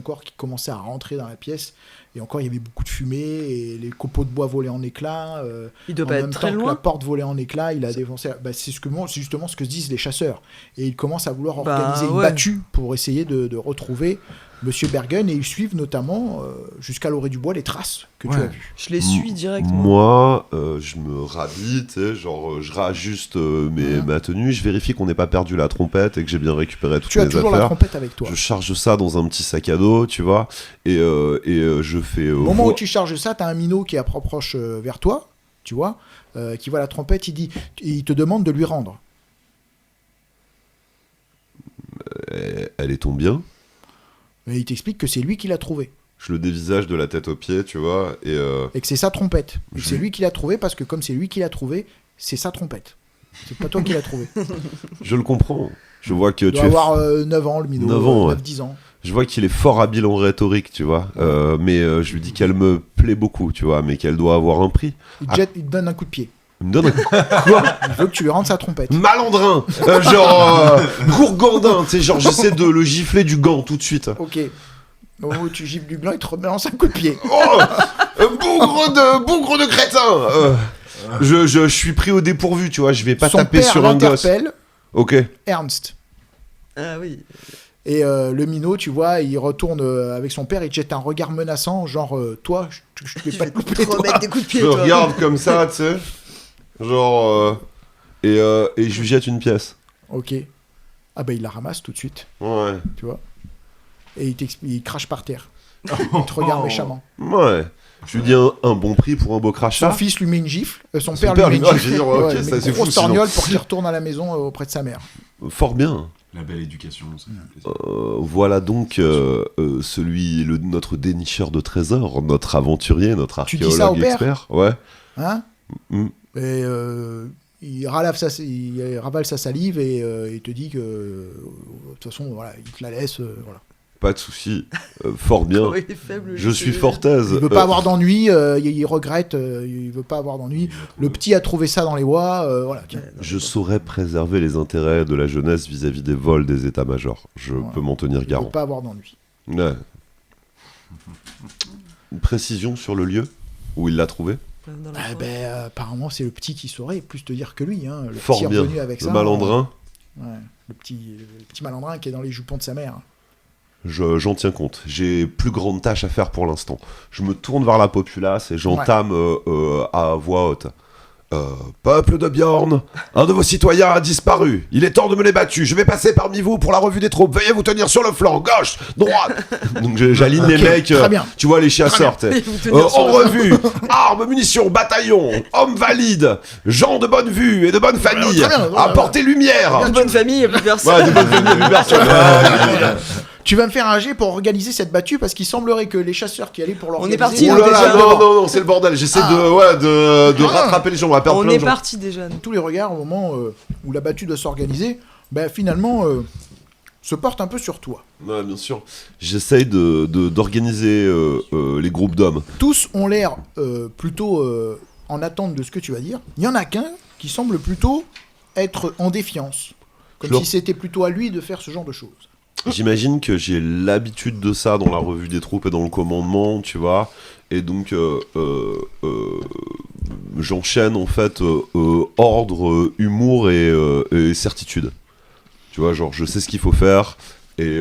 corps qui commençait à rentrer dans la pièce. Et encore, il y avait beaucoup de fumée et les copeaux de bois volaient en éclats. Il doit pas être très loin. La porte volait en éclats, il a défoncé. C'est justement ce que se disent les chasseurs. Et ils commencent à vouloir organiser une battue pour essayer de retrouver Monsieur Bergen, et ils suivent notamment jusqu'à l'orée du bois les traces que tu as vues. Je les suis directement. Moi, je me rhabille, tu sais, genre je réajuste ma tenue, je vérifie qu'on n'ait pas perdu la trompette et que j'ai bien récupéré toutes mes affaires. Tu as toujours la trompette avec toi. Je charge ça dans un petit sac à dos, tu vois, et je fais... Au moment où tu charges ça, t'as un minot qui approche vers toi, tu vois, qui voit la trompette, il te demande de lui rendre. Elle est tombée bien. Et il t'explique que c'est lui qui l'a trouvé. Je le dévisage de la tête aux pieds, tu vois, et que c'est sa trompette. Et c'est lui qui l'a trouvé, parce que comme c'est lui qui l'a trouvé, c'est sa trompette. C'est pas toi qui l'as trouvé. Je le comprends. Je vois que tu dois avoir 9 ans, le minot. 9 ans, 10 ans. Je vois qu'il est fort habile en rhétorique, tu vois. Mais je lui dis qu'elle me plaît beaucoup, tu vois, mais qu'elle doit avoir un prix. Il te donne un coup de pied. Il me donne un coup quoi? Il veut que tu lui rendes sa trompette. Malandrin, gourgandin, tu sais, genre j'essaie de le gifler du gant tout de suite. Ok. Au moment où tu gifles du gland, il te rebalance un coup de pied. Oh, bougre de crétin. Je suis pris au dépourvu, tu vois, je vais pas taper sur un gosse. Ok. Ernst. Ah oui. Et le minot, tu vois, il retourne avec son père, il te jette un regard menaçant, genre toi, je vais pas te couper, remettre des coups de pied. Je regarde comme ça, tu sais. Genre et je lui jette une pièce. Ok. Ah bah il la ramasse tout de suite. Ouais. Tu vois. Et il crache par terre. Il te regarde méchamment. Ouais. Je lui dis un bon prix pour un beau crachat. Son fils lui met une gifle. Son père lui met une gifle. Okay, ça, c'est grosse torgnole pour qu'il retourne à la maison auprès de sa mère. Fort bien. La belle éducation, ça fait plaisir. Voilà donc notre dénicheur de trésors, notre aventurier, notre archéologue expert. Ouais. Hein? Et il ravale sa salive et il te dit que de toute façon, voilà, il te la laisse. Voilà. Pas de souci. Fort bien. Comment il est faible, Je suis sais. fort aise. Il veut pas avoir d'ennui, il regrette, il veut pas avoir d'ennui. Le petit a trouvé ça dans les bois, voilà. Tiens. Je saurais préserver les intérêts de la jeunesse vis-à-vis des vols des états-majors. Je peux m'en tenir Il veut garant. pas avoir d'ennui. Ouais. Une précision sur le lieu où il l'a trouvé? Dans la forêt. Apparemment, c'est le petit qui saurait plus te dire que lui. Hein. Le Fort petit bien. revenu avec Le ça. malandrin, Ouais, le petit malandrin qui est dans les jupons de sa mère. j'en tiens compte. J'ai plus grande tâche à faire pour l'instant. Je me tourne vers la populace et j'entame à voix haute. Peuple de Bjorn, un de vos citoyens a disparu. Il est temps de me les battre. Je vais passer parmi vous pour la revue des troupes. Veuillez vous tenir sur le flanc, gauche, droite. Donc j'aligne les mecs, très bien. tu vois les chasseurs. t'sais. Vous tenir sur En le revue, armes, munitions, bataillons, hommes valides, gens de bonne vue et de bonne famille. très bien, Apportez lumière. De bonne famille, il n'y a plus personne. Ouais, de bonne famille, plus personne. Tu vas me faire un jet pour organiser cette battue parce qu'il semblerait que les chasseurs qui allaient pour l'organiser... parti, Oh on là est là, déjà non, c'est le bordel. J'essaie de rattraper les gens. On va perdre On plein de est gens. parti déjà. nous. Tous les regards au moment où la battue doit s'organiser, finalement, se portent un peu sur toi. Ouais, bien sûr. J'essaye d'organiser les groupes d'hommes. Tous ont l'air plutôt en attente de ce que tu vas dire. Il y en a qu'un qui semble plutôt être en défiance. Comme Je si c'était plutôt à lui de faire ce genre de choses. J'imagine que j'ai l'habitude de ça dans la revue des troupes et dans le commandement, tu vois. Et donc, j'enchaîne en fait ordre, humour et certitude. Tu vois, genre, je sais ce qu'il faut faire. Et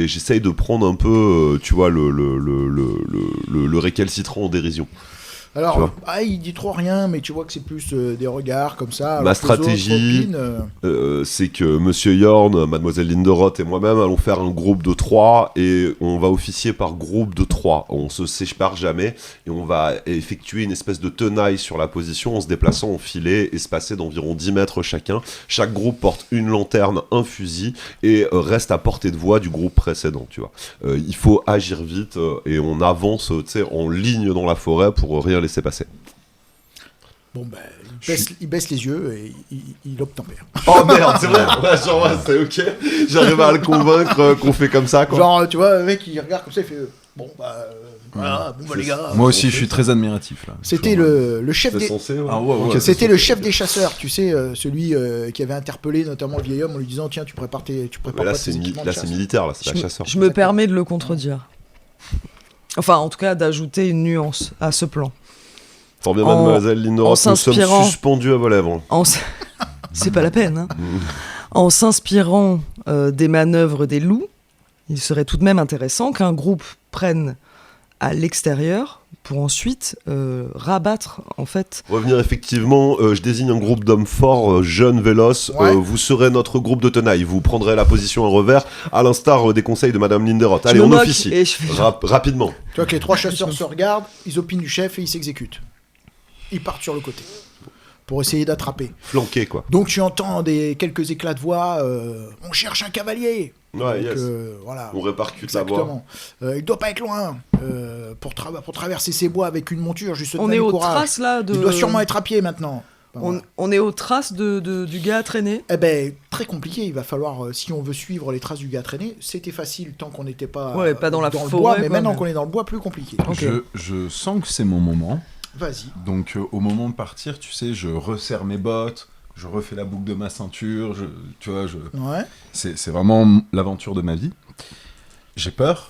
j'essaye de prendre un peu, tu vois, le récalcitrant en dérision. Tu vois. Alors, il dit trop rien, mais tu vois que c'est plus des regards comme ça. alors Ma que les autres stratégie, opinent, c'est que Monsieur Yorn, Mademoiselle Linderoth et moi-même allons faire un groupe de 3 et on va officier par groupe de 3. On se sépare jamais et on va effectuer une espèce de tenaille sur la position en se déplaçant en filet espacé d'environ 10 mètres chacun. Chaque groupe porte une lanterne, un fusil et reste à portée de voix du groupe précédent, tu vois. Il faut agir vite et on avance en ligne dans la forêt pour rien laisser passer. Bon, il baisse les yeux et il obtempère. Oh merde, c'est vrai. Ouais, genre, ouais, c'est ok. J'arrive à le convaincre qu'on fait comme ça, quoi. Genre, tu vois, le mec, il regarde comme ça, il fait voilà, les gars. Moi aussi, je suis très admiratif là. C'était le chef C'est des... censé, ouais. Ah ouais. C'était le chef des chasseurs, tu sais, celui qui avait interpellé notamment le vieil homme en lui disant tiens, tu prépares Mais pas là, tes c'est équipements de là, chasse. c'est militaire, là, c'est la chasseur. Je me permets de le contredire. Enfin, en tout cas, d'ajouter une nuance à ce plan. Fort bien, En- mademoiselle Linderoth, en nous sommes s'inspirant- suspendus à vos lèvres. C'est pas la peine. Hein. En s'inspirant des manœuvres des loups, il serait tout de même intéressant qu'un groupe prenne à l'extérieur pour ensuite rabattre, en fait. Revenir effectivement, je désigne un groupe d'hommes forts, jeunes, véloces. Ouais. Vous serez notre groupe de tenaille. Vous prendrez la position à revers, à l'instar des conseils de madame Linderoth. Je Allez, me on moque officie. et je fais- Rapidement. Tu vois que les trois chasseurs se regardent, ils opinent du chef et ils s'exécutent. Ils partent sur le côté pour essayer d'attraper. Flanqué, quoi. Donc tu entends quelques éclats de voix. On cherche un cavalier. Ouais, Donc, yes. voilà. On répercute la voix. Exactement. Il doit pas être loin pour traverser ces bois avec une monture. Juste On est aux traces là de. Il doit sûrement être à pied maintenant. On est aux traces du gars traîné. Eh ben, très compliqué. Il va falloir, si on veut suivre les traces du gars traîné, c'était facile tant qu'on n'était pas, Ouais, pas dans la le forêt, bois, mais quoi, maintenant mais- qu'on est dans le bois, plus compliqué. Ok. Je sens que c'est mon moment. Vas-y. Donc au moment de partir, tu sais, je resserre mes bottes, je refais la boucle de ma ceinture, tu vois, Ouais. c'est vraiment l'aventure de ma vie. J'ai peur,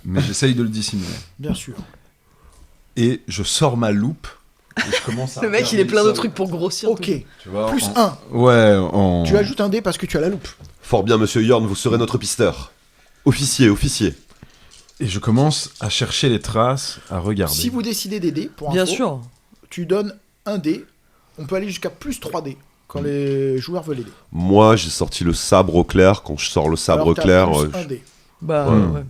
mais j'essaye de le dissimuler. Bien sûr. Et je sors ma loupe et je commence à Le mec, il regarder est plein le de sol. trucs pour grossir. Ok. Tu vois, Plus en- 1. Ouais, en... Tu ajoutes un dé parce que tu as la loupe. Fort bien, monsieur Yorn, vous serez notre pisteur. Officier. Et je commence à chercher les traces, à regarder. Si vous décidez d'aider, pour Bien info, sûr. tu donnes un dé. On peut aller jusqu'à plus 3 dés quand les joueurs veulent aider. Moi, j'ai sorti le sabre au clair. Quand je sors le sabre Alors, t'as clair, plus un dé. Bah, Ouais. ouais.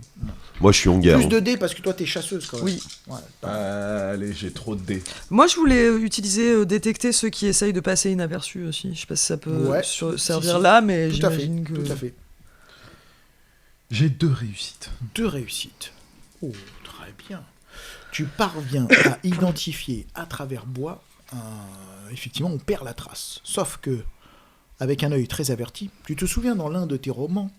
moi, je suis en guerre. Plus de dés parce que toi, t'es chasseuse quand même. Oui. Ouais. Allez, j'ai trop de dés. Moi, je voulais utiliser, détecter ceux qui essayent de passer inaperçus aussi. Je sais pas si ça peut Ouais, servir si. là, mais Tout à fait. j'imagine que. Tout à fait. J'ai 2 réussites. 2 réussites. Oh, très bien. Tu parviens à identifier à travers bois effectivement, on perd la trace. Sauf que, avec un œil très averti, tu te souviens dans l'un de tes romans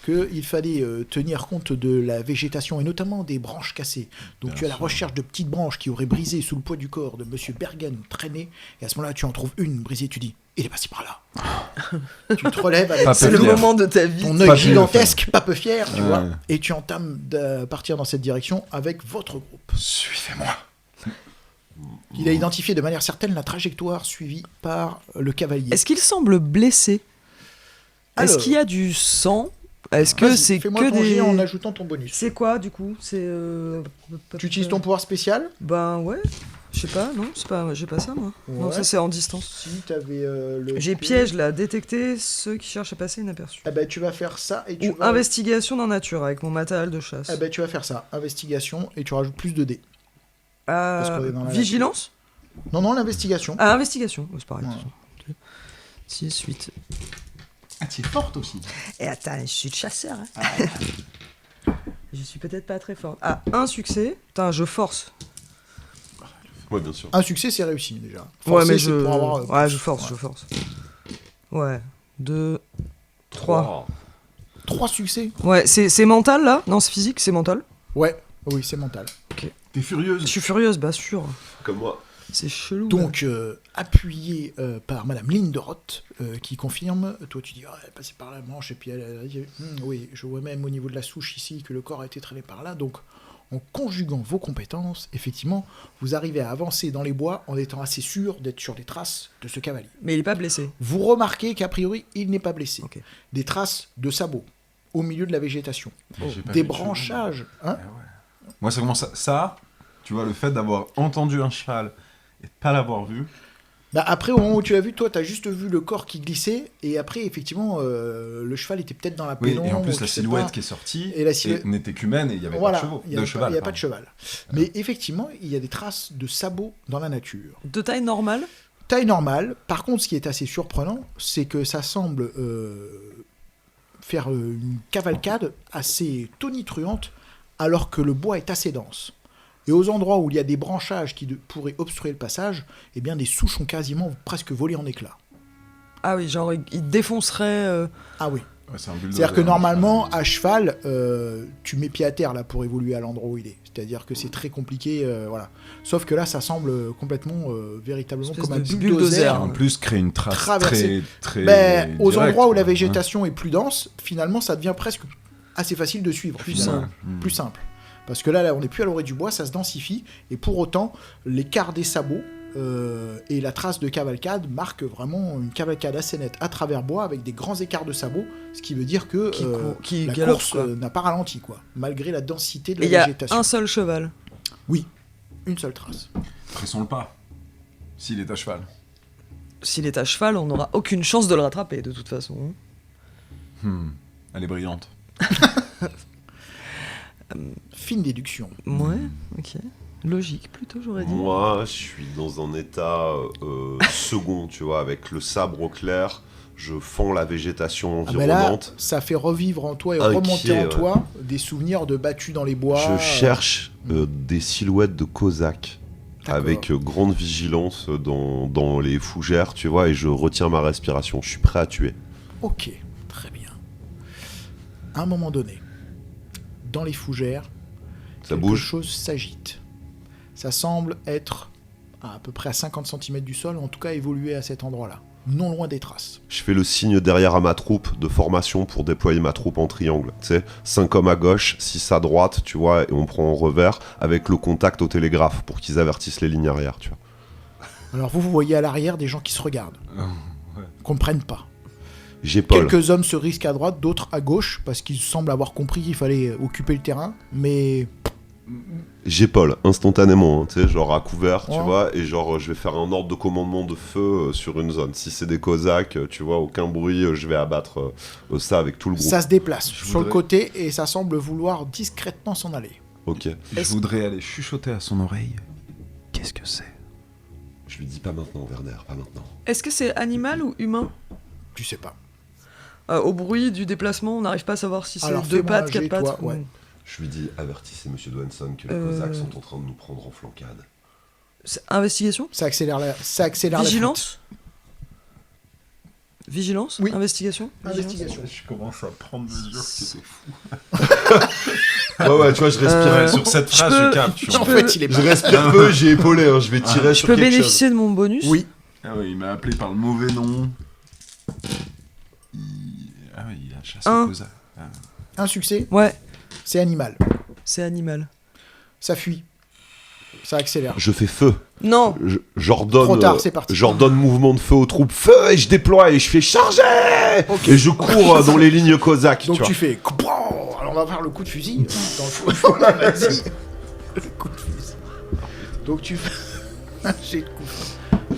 qu'il fallait tenir compte de la végétation et notamment des branches cassées. Donc tu es à la recherche de petites branches qui auraient brisé sous le poids du corps de Monsieur Bergen traîné, et à ce moment-là tu en trouves une brisée, tu dis il est passé par là. Tu te relèves avec C'est le moment de ta vie. ton Pas œil peu gigantesque, pas peu fier, tu Ouais. vois, et tu entames de partir dans cette direction avec votre groupe. Suivez-moi. Il a identifié de manière certaine la trajectoire suivie par le cavalier. Est-ce qu'il semble blessé? Est-ce Alors, qu'il y a du sang? Est-ce que vas-y, c'est fais-moi que ton jet des... en ajoutant ton bonus. C'est quoi du coup? C'est Tu utilises ton pouvoir spécial? Ben ouais, je sais pas, non, c'est pas, j'ai pas ça moi. Non, Ouais. ça c'est en distance. Si t'avais le. J'ai piège là, détecter ceux qui cherchent à passer inaperçus. Eh ben, tu vas faire ça et tu Ou vas. investigation dans nature avec mon matériel de chasse. Eh ben, tu vas faire ça. Investigation et tu rajoutes plus de dés. parce qu'on est dans la Vigilance? Non, l'investigation. Ah, investigation, c'est pareil. Ouais. 6, 8. Ah, tu es forte aussi. Et attends, je suis le chasseur. Hein. Je suis peut-être pas très fort. Ah, un succès. Putain, je force. Ouais, bien sûr. Un succès, c'est réussi déjà. Ouais, Forcer, mais c'est je. pour avoir, Ouais, plus. je force, Ouais. je force. Ouais. 2, 3. 3 succès. Ouais, c'est mental là? Non, c'est physique, c'est mental. Ouais, oui, c'est mental. T'es furieuse. Je suis furieuse, bah sûr. Comme moi. C'est chelou. Donc, appuyé par Madame Linderoth, qui confirme, toi tu dis, elle est passée par la manche, et puis elle dit, oui, je vois même au niveau de la souche ici que le corps a été traîné par là. Donc, en conjuguant vos compétences, effectivement, vous arrivez à avancer dans les bois en étant assez sûr d'être sur les traces de ce cavalier. Mais il est pas blessé. Vous remarquez qu'a priori, il n'est pas blessé. Ok. Des traces de sabots au milieu de la végétation. J'ai pas Des vu de cheval. branchages. Hein. Ah ouais. Moi, ça commence à... Ça, tu vois, le fait d'avoir entendu un cheval et de pas l'avoir vu, Bah après, au moment où tu l'as vu, toi, tu as juste vu le corps qui glissait, et après, effectivement, le cheval était peut-être dans la oui, pénombre. et en plus, tu la sais silhouette pas. qui est sortie Et la silhouette- n'était qu'humaine et il n'y avait Voilà, pas de chevaux. il n'y a, cheval, pas de pardon. cheval. Mais effectivement, il y a des traces de sabots dans la nature. De taille normale? Taille normale. Par contre, ce qui est assez surprenant, c'est que ça semble faire une cavalcade assez tonitruante, alors que le bois est assez dense. Et aux endroits où il y a des branchages qui pourraient obstruer le passage, eh bien, des souches ont quasiment presque volé en éclats. Ah oui, genre il défoncerait. Ah oui. Ouais, c'est un bulldozer, C'est-à-dire que un normalement, cheval. à cheval, tu mets pied à terre là pour évoluer à l'endroit où il est. C'est-à-dire que c'est très compliqué, voilà. Sauf que là, ça semble complètement, véritablement Espèce comme un de bulldozer. bulldozer. En plus, créer une trace Traverser. très Ben, aux directe, endroits où la quoi. végétation est plus dense, finalement, ça devient presque assez facile de suivre. Plus finalement. simple. Ouais. Plus simple. Parce que là, on n'est plus à l'orée du bois, ça se densifie, et pour autant, l'écart des sabots et la trace de cavalcade marquent vraiment une cavalcade assez nette à travers bois avec des grands écarts de sabots, ce qui veut dire que Qui la galope, course quoi. n'a pas ralenti, quoi, malgré la densité de Et la il y a végétation. un seul cheval. Oui, une seule trace. Pressons le pas. S'il est à cheval. S'il est à cheval, on n'aura aucune chance de le rattraper de toute façon. Elle est brillante. Fine déduction. Ouais, ok. Logique plutôt, j'aurais dit. Moi, je suis dans un état second, tu vois, avec le sabre au clair. Je fends la végétation Ah ben là, environnante. ça fait revivre en toi et Inquiet, remonter en ouais. toi des souvenirs de battus dans les bois. Je cherche des silhouettes de Cosaques. D'accord. Avec grande vigilance dans les fougères, tu vois, et je retiens ma respiration. Je suis prêt à tuer. Ok, très bien. À un moment donné, dans les fougères, Ça quelque bouge. chose s'agite. Ça semble être à peu près à 50 cm du sol, en tout cas évoluer à cet endroit-là, non loin des traces. Je fais le signe derrière à ma troupe de formation pour déployer ma troupe en triangle. Tu sais, 5 hommes à gauche, 6 à droite, tu vois, et on prend en revers avec le contact au télégraphe pour qu'ils avertissent les lignes arrière, tu vois. Alors vous voyez à l'arrière des gens qui se regardent, comprennent pas. J'épaule. Quelques hommes se risquent à droite, d'autres à gauche, parce qu'ils semblent avoir compris qu'il fallait occuper le terrain, mais J'épaule instantanément, hein, tu sais, genre à couvert, tu Ouais. vois, et genre je vais faire un ordre de commandement de feu sur une zone. Si c'est des Cosaques, tu vois, aucun bruit, je vais abattre ça avec tout le groupe. ça se déplace Je sur le voudrais- côté et ça semble vouloir discrètement s'en aller. Ok. Je voudrais aller chuchoter à son oreille. Qu'est-ce que c'est? Je lui dis pas maintenant, Werner, pas maintenant. Est-ce que c'est animal ou humain? Tu sais pas. Au bruit du déplacement, on n'arrive pas à savoir si c'est Alors, 2 fais-moi un pattes, jet, 4 pattes. toi, ouais. Je lui dis, avertissez Monsieur Dwanson que les Cosaques sont en train de nous prendre en flancade. Investigation. Ça accélère la Vigilance. Vigilance. Oui. Investigation. Investigation. Je commence à prendre mesure que c'était fou. Ouais, tu vois, je respire. Sur cette je phrase, peux- je capte. tu je vois. En peux- fait, il est Je pas. respire peu, j'ai épaulé, hein, je vais tirer Je sur peux quelque chose. bénéficier de mon bonus. Oui. Ah ouais, il m'a appelé par le mauvais nom. Ah ouais, il a chassé Un. Cosa. Un succès, Ouais, c'est animal. c'est animal. Ça fuit. Ça accélère. Je fais feu. Non. J'ordonne. Trop tard, c'est parti. J'ordonne mouvement de feu aux troupes. Feu et je déploie et je fais charger. Ok. Et je cours dans les lignes cosaques. Donc tu tu vois. fais. Alors on va faire le coup de fusil. Dans le fou. Vas-y. Le coup de fusil. Donc tu fais un jet de coup.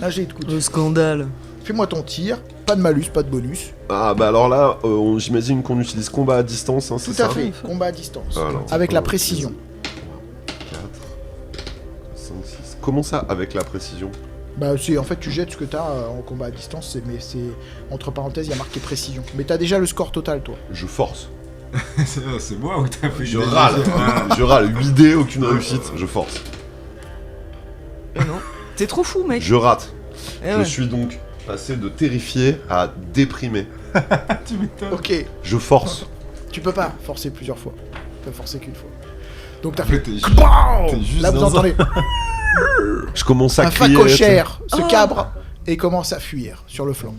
Un jet de coup. Le scandale. Fais-moi ton tir. Pas de malus, pas de bonus. Ah bah alors là, j'imagine qu'on utilise combat à distance. Hein, Tout c'est à ça fait. Combat à distance. Alors, Avec la précision. 4, 5, 6. Comment ça, avec la précision? Bah c'est en fait tu jettes ce que t'as en combat à distance, mais c'est entre parenthèses il y a marqué précision. Mais t'as déjà le score total toi. Je force. C'est moi ou t'as fait Je des- râle. Je râle. 8D, aucune réussite. Je force. Non. T'es trop fou, mec. Je rate. Eh Je ouais. suis donc passé de terrifié à déprimé. Tu m'étonnes. Ok, Je force. tu peux pas forcer plusieurs fois. Tu peux forcer qu'une fois. Donc t'as En fait. fait, t'es juste- Bam t'es juste Là vous dans un- entendez Je commence à un crier. facochère se Oh. cabre et commence à fuir sur le flanc.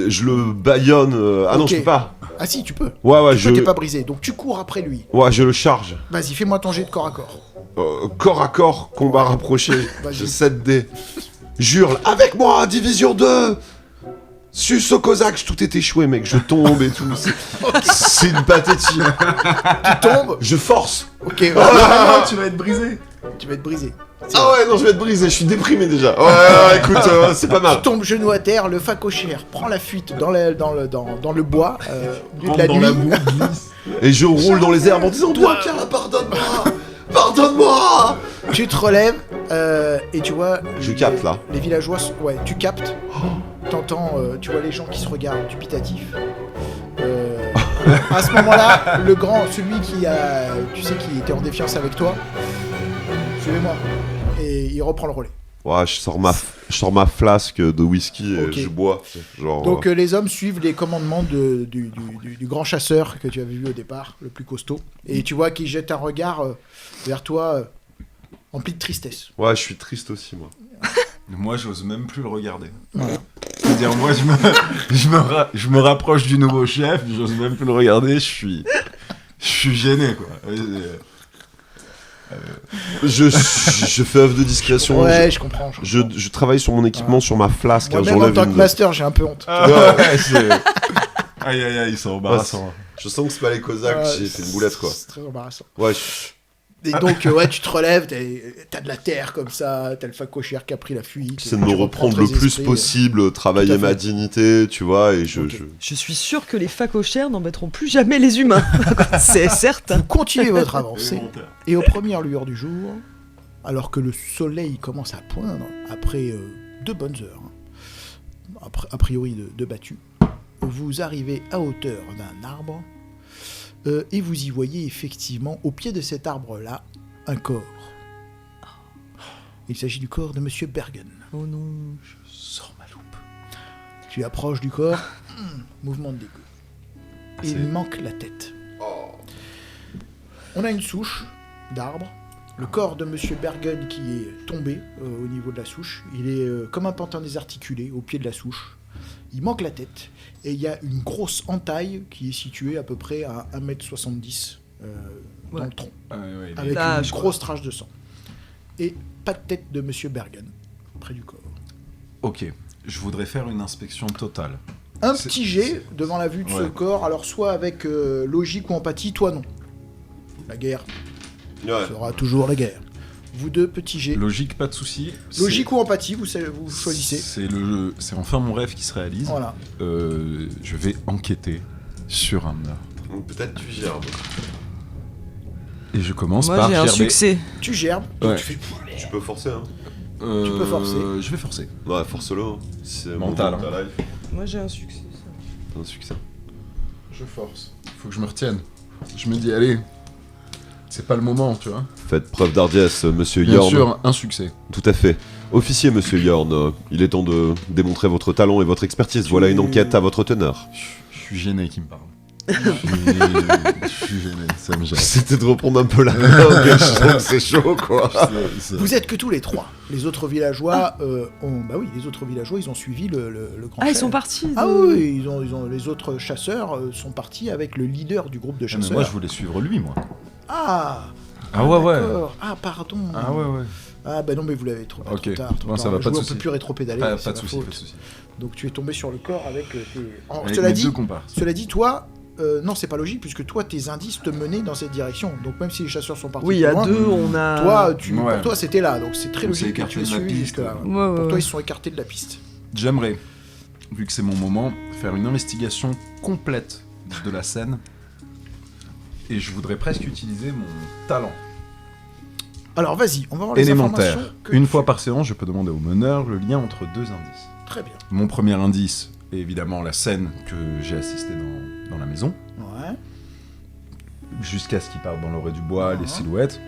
Je le baïonne. Ah non, Ok. je peux pas. Ah si tu peux. Ouais, Tu peux, t'es pas brisé. Donc tu cours après lui. Ouais, je le charge. Vas-y, fais-moi ton jet de corps à corps. Corps à corps, combat rapproché. Vas-y. Je 7D. J'hurle. Avec moi, division 2. Suce au Cosaque, tout est échoué, mec. Je tombe et tout. C'est une pathétique. Tu tombes. Je force. Ok, vas-y. Ah, tu vas être brisé. Tu vas être brisé. Ah ouais, non, je vais être brisé. Je suis déprimé déjà. Ouais, écoute, c'est pas mal. Tu tombes genou à terre, le facochère prend la fuite dans le bois au milieu de la Rentre dans nuit. la boue, glisse. Et je roule dans les herbes en disant toi, pardonne-moi. Pardonne-moi. Tu te relèves et tu vois. Je capte, là. Les villageois, ouais, tu captes. T'entends, tu vois les gens qui se regardent dubitatifs. À ce moment-là, le grand, celui qui a, tu sais, qui était en défiance avec toi, suivez-moi. Et il reprend le relais. Ouais, je sors ma flasque de whisky et Ok. je bois. Genre, Donc les hommes suivent les commandements du grand chasseur que tu avais vu au départ, le plus costaud. Et tu vois qu'il jette un regard vers toi empli de tristesse. ouais, je suis triste aussi, moi. Moi, j'ose même plus le regarder. Voilà. C'est-à-dire, moi, je me rapproche du nouveau chef, j'ose même plus le regarder, je suis gêné, quoi. Je fais œuvre de discrétion. Ouais, je comprends. Je travaille sur mon équipement, sur ma flasque. Moi-même, en j'enlève tant une que de- master, j'ai un peu honte. Ouais, c'est... Aïe, aïe, aïe, ils sont embarrassants. Je sens que c'est pas les Cosaques, Ouais, j'ai fait une boulette, quoi. C'est très embarrassant. Ouais, Et donc, ouais, tu te relèves, t'as de la terre comme ça, t'as le facochère qui a pris la fuite. j'essaie de tu me reprends reprendre le tes plus esprits. possible, travailler Tout à fait. ma dignité, tu vois, et je... Ok. Je suis sûr que les facochères n'embêteront plus jamais les humains. C'est certain. Vous continuez votre avancée, et aux premières lueurs du jour, alors que le soleil commence à poindre, après 2 bonnes heures, a priori de battu, vous arrivez à hauteur d'un arbre, et vous y voyez effectivement, au pied de cet arbre-là, un corps. Il s'agit du corps de Monsieur Bergen. Oh non. Sors ma loupe. Tu approches du corps, mouvement de dégoût. Et C'est- il manque la tête. On a une souche d'arbre. Le corps de Monsieur Bergen qui est tombé au niveau de la souche. Il est comme un pantin désarticulé au pied de la souche. Il manque la tête. Et il y a une grosse entaille qui est située à peu près à 1m70 dans Ouais. le tronc. Ah, ouais, il est- Avec Là, une je grosse trace de sang. Et pas de tête de Monsieur Bergen près du corps. Ok, je voudrais faire une inspection totale. Un C'est- petit jet devant la vue de ce Ouais. corps, alors soit avec logique ou empathie, toi non. La guerre Ouais. sera toujours la guerre. Vous deux, petits jets. Logique, pas de souci. Logique ou empathie, vous choisissez. C'est enfin mon rêve qui se réalise. Voilà. Je vais enquêter sur un meurtre. Donc peut-être tu gerbes. Et je commence Moi par j'ai un gerber. succès. Tu gerbes. Ouais. Tu fais... Tu peux forcer, hein. Tu peux forcer. Je vais forcer. Ouais, force-le. Hein. C'est Mental, mon hein. life. Moi j'ai un succès. Un succès. Je force. Faut que je me retienne. Je me dis, allez, C'est pas le moment, tu vois. Faites preuve d'hardiesse, monsieur Bien Yorn. sûr, un succès. Tout à fait. Officier, monsieur Yorn, il est temps de démontrer votre talent et votre expertise. Voilà une enquête à votre teneur. Je suis gêné qu'il me parle. Je suis gêné, ça me gêne. C'était de reprendre un peu la langue, je sens que c'est chaud, quoi. Vous êtes que tous les trois. Les autres villageois les autres villageois, ils ont suivi le grand Ah, ils chef. sont partis. Ah oui, ils ont les autres chasseurs sont partis avec le leader du groupe de Mais chasseurs. moi, je voulais suivre lui, moi. Ah Ouais. d'accord. Ah pardon. Ah ouais. Ah bah non mais vous l'avez trop, Ok. trop tard. Bon, ça va, pas de On souci. peut plus rétro-pédaler. Pas c'est de ma soucis, faute. pas de soucis. Donc tu es tombé sur le corps avec tes... Alors, Avec cela mes dit, deux comparses. cela dit, toi, non c'est pas logique puisque toi tes indices te menaient dans cette direction. Donc même si les chasseurs sont partis Oui, plus à loin, deux, on a. toi, Ouais. pour toi c'était là. Donc c'est très On s'est logique que écarté tu aies de la suivi piste. jusque-là. Ouais, ouais, Pour toi ouais. ils se sont écartés de la piste. J'aimerais, vu que c'est mon moment, faire une investigation complète de la scène. Et je voudrais presque utiliser mon talent Alors vas-y, on va voir les élémentaire. informations que Une tu- fois par séance, je peux demander au meneur le lien entre deux indices. Très bien. Mon premier indice est évidemment la scène que j'ai assistée dans la maison, Ouais. jusqu'à ce qu'il parte dans l'orée du bois, Mhm. les silhouettes.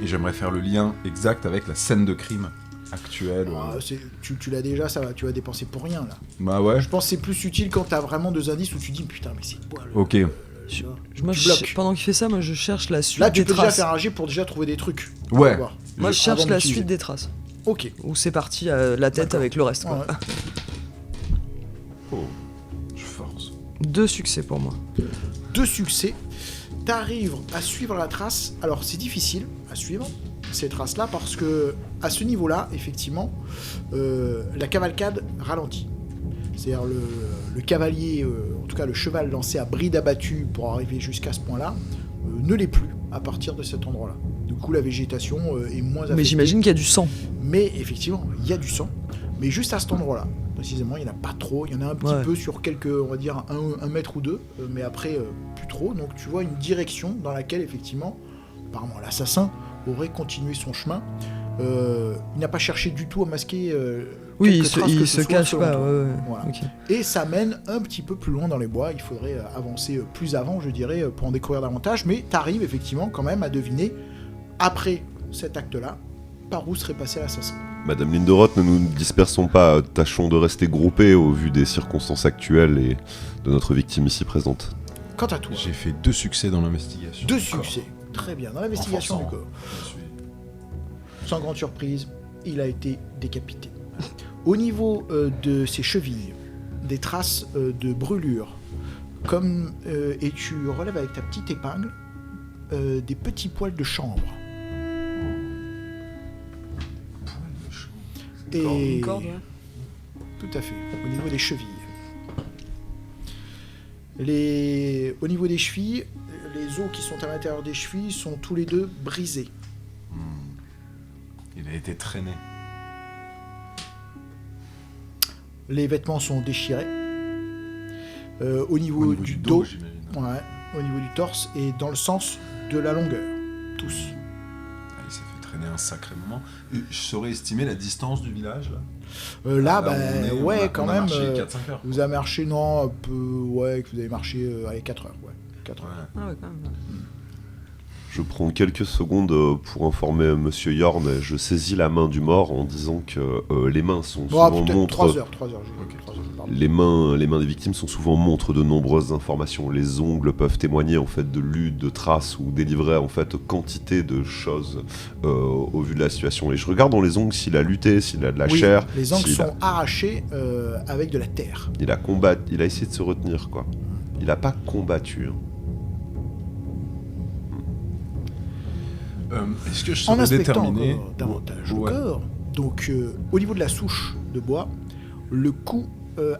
Et j'aimerais faire le lien exact avec la scène de crime actuelle. Ah, tu l'as déjà, ça va, tu vas dépenser pour rien là. Bah ouais, Je pense que c'est plus utile quand t'as vraiment deux indices où tu dis putain mais c'est quoi le... ok. tu vois. Moi, Tu bloques. pendant qu'il fait ça, moi je cherche la suite Là tu des peux déjà traces. faire un jet pour déjà trouver des trucs. Ouais. On va voir. Moi je cherche avant la d'utiliser. suite des traces. Ok. Où c'est parti la tête D'accord. avec le reste. Quoi. Ouais. Oh, je force. 2 succès pour moi. 2 succès. T'arrives à suivre la trace. Alors c'est difficile à suivre ces traces-là parce que à ce niveau-là, effectivement, la cavalcade ralentit. C'est-à-dire le cavalier, en tout cas le cheval lancé à bride abattue pour arriver jusqu'à ce point-là, ne l'est plus à partir de cet endroit-là. Du coup, la végétation est moins affectée. Mais j'imagine qu'il y a du sang. Mais effectivement, il y a du sang. Mais juste à cet endroit-là, précisément, il n'y en a pas trop. Il y en a un petit Ouais. peu sur quelques, on va dire, un mètre ou deux. Mais après, plus trop. Donc tu vois une direction dans laquelle, effectivement, apparemment, l'assassin aurait continué son chemin. Il n'a pas cherché du tout à masquer Oui, quelques traces que il ce se soit cache selon pas. toi. Ouais. Voilà. Ok. Et ça mène un petit peu plus loin dans les bois. Il faudrait avancer plus avant, je dirais, pour en découvrir davantage. Mais tu arrives effectivement quand même à deviner, après cet acte-là, par où serait passé l'assassin. Madame Linderoth, ne nous dispersons pas, tâchons de rester groupés au vu des circonstances actuelles et de notre victime ici présente. Quant à toi, J'ai fait 2 succès dans l'investigation. 2 du corps. succès. Très bien. Dans l'investigation du Renforçant. corps. Je suis- Sans grande surprise, il a été décapité. Au niveau de ses chevilles, des traces de brûlure, et tu relèves avec ta petite épingle des petits poils de chanvre. Et Une corde, ouais. tout à fait, au niveau des chevilles. Au niveau des chevilles, les os qui sont à l'intérieur des chevilles sont tous les deux brisés. Il a été traîné. Les vêtements sont déchirés. Au niveau du dos, j'imagine. ouais, au niveau du torse et dans le sens de la longueur. Tous. Ah, il s'est fait traîner un sacré moment. Et je saurais estimer la distance du village là. Là, où on est, on ouais, a- quand on a même. marché 4-5 heures. Vous avez marché, non, un peu, ouais, que vous avez marché, allez, 4 heures, ouais. 4 heures. Ouais. Ah ouais, quand même. Je prends quelques secondes pour informer Monsieur Yorn et je saisis la main du mort en disant que les mains sont Bon, souvent peut-être montres. 3 heures, Ok. 3 heures, pardon. Les mains des victimes sont souvent montres de nombreuses informations. Les ongles peuvent témoigner en fait de luttes, de traces ou délivrer en fait quantité de choses au vu de la situation. Et je regarde dans les ongles s'il a lutté, s'il a de la Oui, chair, les angles s'il a- sont arrachés avec de la terre. il a combattu, il a essayé de se retenir quoi. Il a pas combattu. Hein. Est-ce que je En saurais inspectant déterminer encore davantage Ouais. le corps, donc au niveau de la souche de bois, le coup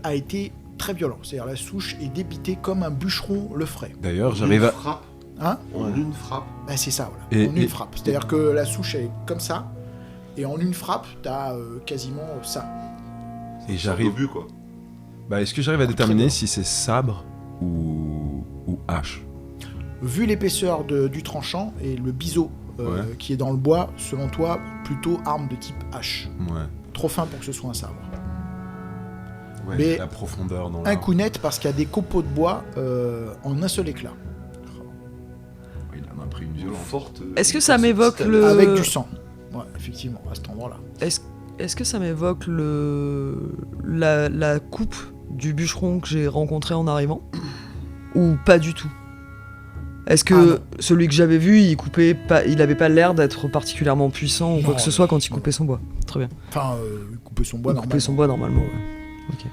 a été très violent. C'est-à-dire la souche est débitée comme un bûcheron le ferait. D'ailleurs, j'arrive à. frappe. Hein En une frappe. Ben, c'est ça, voilà. Et- en une et- frappe. C'est-à-dire que la souche elle est comme ça, et en une frappe, t'as quasiment ça. Et j'arrive. but quoi. Bah, est-ce que j'arrive à déterminer si c'est sabre ou hache? Vu l'épaisseur du tranchant et le biseau Ouais. qui est dans le bois, selon toi, plutôt arme de type hache. Ouais. Trop fin pour que ce soit un sabre. Ouais, Mais la profondeur dans Un l'arbre. coup net parce qu'il y a des copeaux de bois en un seul éclat. Il en a pris une violente. Forte. Est-ce que ça m'évoque le... Avec du sang. Ouais, effectivement, à cet endroit-là. Est-ce que ça m'évoque la coupe du bûcheron que j'ai rencontré en arrivant? Ou pas du tout? Est-ce que celui que j'avais vu, il avait pas l'air d'être particulièrement puissant ou quoi que ce soit quand il coupait son bois? Très bien. Enfin, couper son bois Il normalement. coupait son bois normalement, ouais. Ok.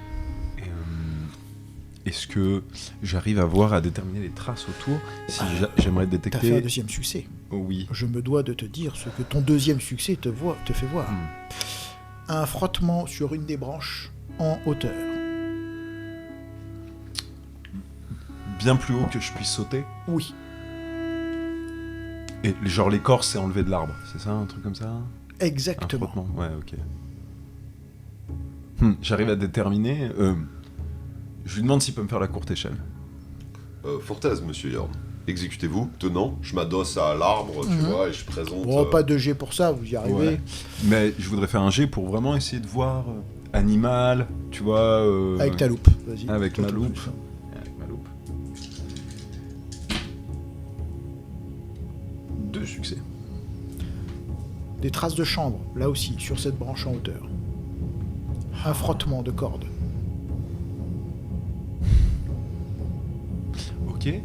Est-ce que j'arrive à déterminer les traces autour? Si j'aimerais T'as fait un détecter... deuxième succès. Oh, oui. Je me dois de te dire ce que ton deuxième succès te fait voir. Un frottement sur une des branches en hauteur. Bien plus haut que je puisse sauter? Oui, Et genre l'écorce s'est enlevée de l'arbre, c'est ça? Un truc comme ça? Un exactement. frottement? Ouais, ok. J'arrive à déterminer... je lui demande s'il peut me faire la courte échelle. Fortez, monsieur Yorn. Exécutez-vous, tenant, je m'adosse à l'arbre, tu vois, et je présente... Bon, pas de jet pour ça, vous y arrivez. Ouais. Mais je voudrais faire un jet pour vraiment essayer de voir animal, tu vois... Avec ta loupe, vas-y. Avec Toi, ma tout loupe. seul. Avec ma loupe. 2 succès. Des traces de chanvre, là aussi, sur cette branche en hauteur. Un frottement de cordes. Ok, et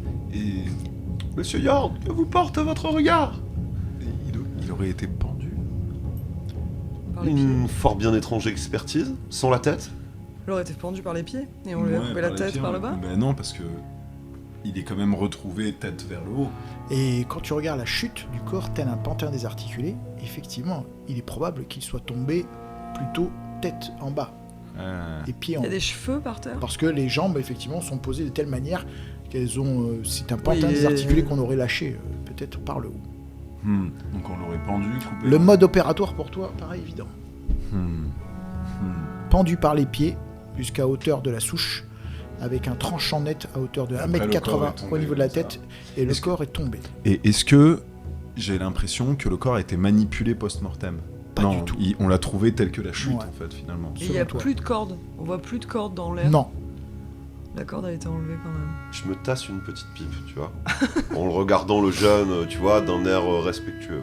Monsieur Yorn, que vous porte votre regard? il aurait été pendu. Par les pieds. Une fort bien étrange expertise, sans la tête. Il aurait été pendu par les pieds et on lui a coupé la tête par le bas. Ben non, parce que il est quand même retrouvé tête vers le haut. Et quand tu regardes la chute du corps tel un pantin désarticulé, effectivement, il est probable qu'il soit tombé plutôt tête en bas et pieds en Il y a haut. des cheveux par terre. Parce que les jambes, effectivement, sont posées de telle manière qu'elles ont... c'est un pantin Oui, désarticulé qu'on aurait lâché, peut-être par le haut. Donc on l'aurait pendu, coupé. Le mode opératoire pour toi paraît évident. Pendu par les pieds jusqu'à hauteur de la souche, avec un tranchant net à hauteur de Après, le corps 1m80 est tombé au niveau de la comme ça. tête, et le corps est tombé. Et est-ce que j'ai l'impression que le corps a été manipulé post-mortem? Pas Non, du tout. on l'a trouvé tel que la chute, Ouais. en fait, finalement. Et il n'y a selon toi. plus de cordes. On voit plus de cordes dans l'air. Non, La corde a été enlevée quand même. Je me tasse une petite pipe, tu vois, en le regardant le jeune, tu vois, d'un air respectueux.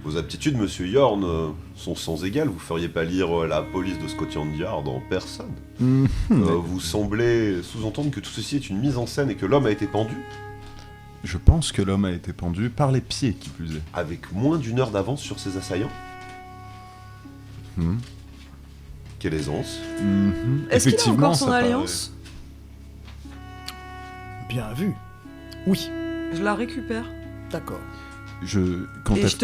Vos aptitudes, monsieur Yorn, sont sans égal. Vous feriez pas lire la police de Scotland Yard en personne. Vous semblez sous-entendre que tout ceci est une mise en scène et que l'homme a été pendu Je pense que l'homme a été pendu par les pieds, qui plus est. avec moins d'une heure d'avance sur ses assaillants. Quelle aisance. Est-ce qu'il a Effectivement, encore son ça paraît- alliance? bien vu. Oui, Je la récupère. d'accord. Quand Et elle- je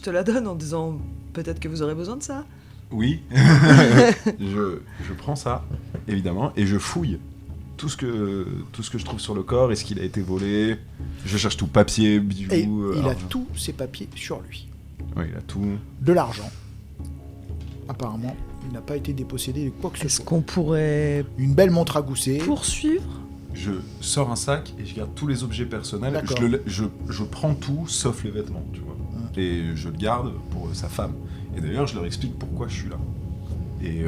te la donne en disant peut-être que vous aurez besoin de ça. Oui, je prends ça, évidemment, et je fouille tout ce que je trouve sur le corps. Est-ce qu'il a été volé? Je cherche tout, papier, bijoux, Et il a argent. tous ses papiers sur lui. Oui, il a tout. De l'argent. Apparemment, il n'a pas été dépossédé de quoi que ce Est-ce soit. qu'on pourrait Une belle montre à gousset. poursuivre? Je sors un sac et je garde tous les objets personnels. D'accord. Je prends tout, sauf les vêtements, tu vois. Et je le garde pour sa femme. Et d'ailleurs, je leur explique pourquoi je suis là. Et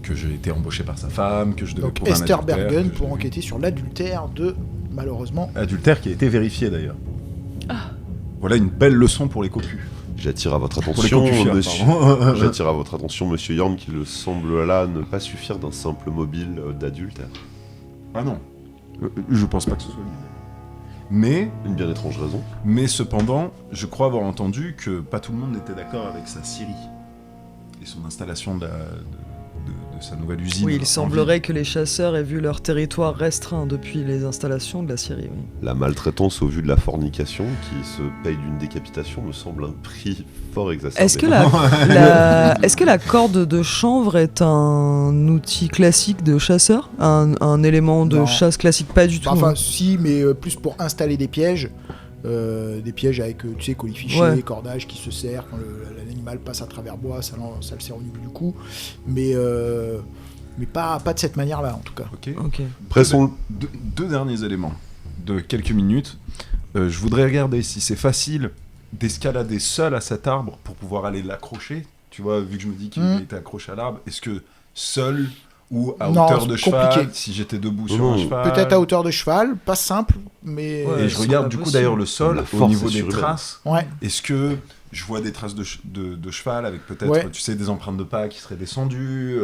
que j'ai été embauché par sa femme, que je devais Donc prouver un Esther adultère, Bergen que pour j'ai- enquêter sur l'adultère de, malheureusement, Adultère qui a été vérifié, d'ailleurs. Voilà une belle leçon pour les copus. J'attire à votre Pour les attention, cocufières, monsieur. pardon. J'attire à votre attention, monsieur Yorn, qu'il semble là ne pas suffire d'un simple mobile d'adultère. Ah non. Je pense pas que ce soit lui. Mais Une bien étrange raison. Mais cependant, je crois avoir entendu que pas tout le monde n'était d'accord avec sa scierie et son installation de sa nouvelle usine. Oui, en il semblerait que les chasseurs aient vu leur territoire restreint depuis les installations de la Syrie. Oui. La maltraitance au vu de la fornication, qui se paye d'une décapitation, me semble un prix fort exacerbé. Est-ce que la corde de chanvre est un outil classique de chasseur, un élément de Non. chasse classique? Pas du tout. enfin hein. si, mais plus pour installer des pièges avec, tu sais, colifichets, Ouais. cordages qui se serrent quand l'animal passe à travers bois, ça le serre au niveau du cou, mais pas de cette manière-là en tout cas. Ok. Ok. Pressons. Deux derniers éléments de quelques minutes. Je voudrais regarder si c'est facile d'escalader seul à cet arbre pour pouvoir aller l'accrocher. Tu vois, vu que je me dis qu'il était accroché à l'arbre, est-ce que seul Ou à Non, hauteur de c'est cheval, compliqué. si j'étais debout sur un cheval. Peut-être à hauteur de cheval, pas simple, mais... Ouais, Et je c'est regarde pas du coup possible. d'ailleurs le sol La au force niveau est des surhumaine. traces. Ouais. Est-ce que je vois des traces de cheval avec peut-être, Ouais. tu sais, des empreintes de pas qui seraient descendues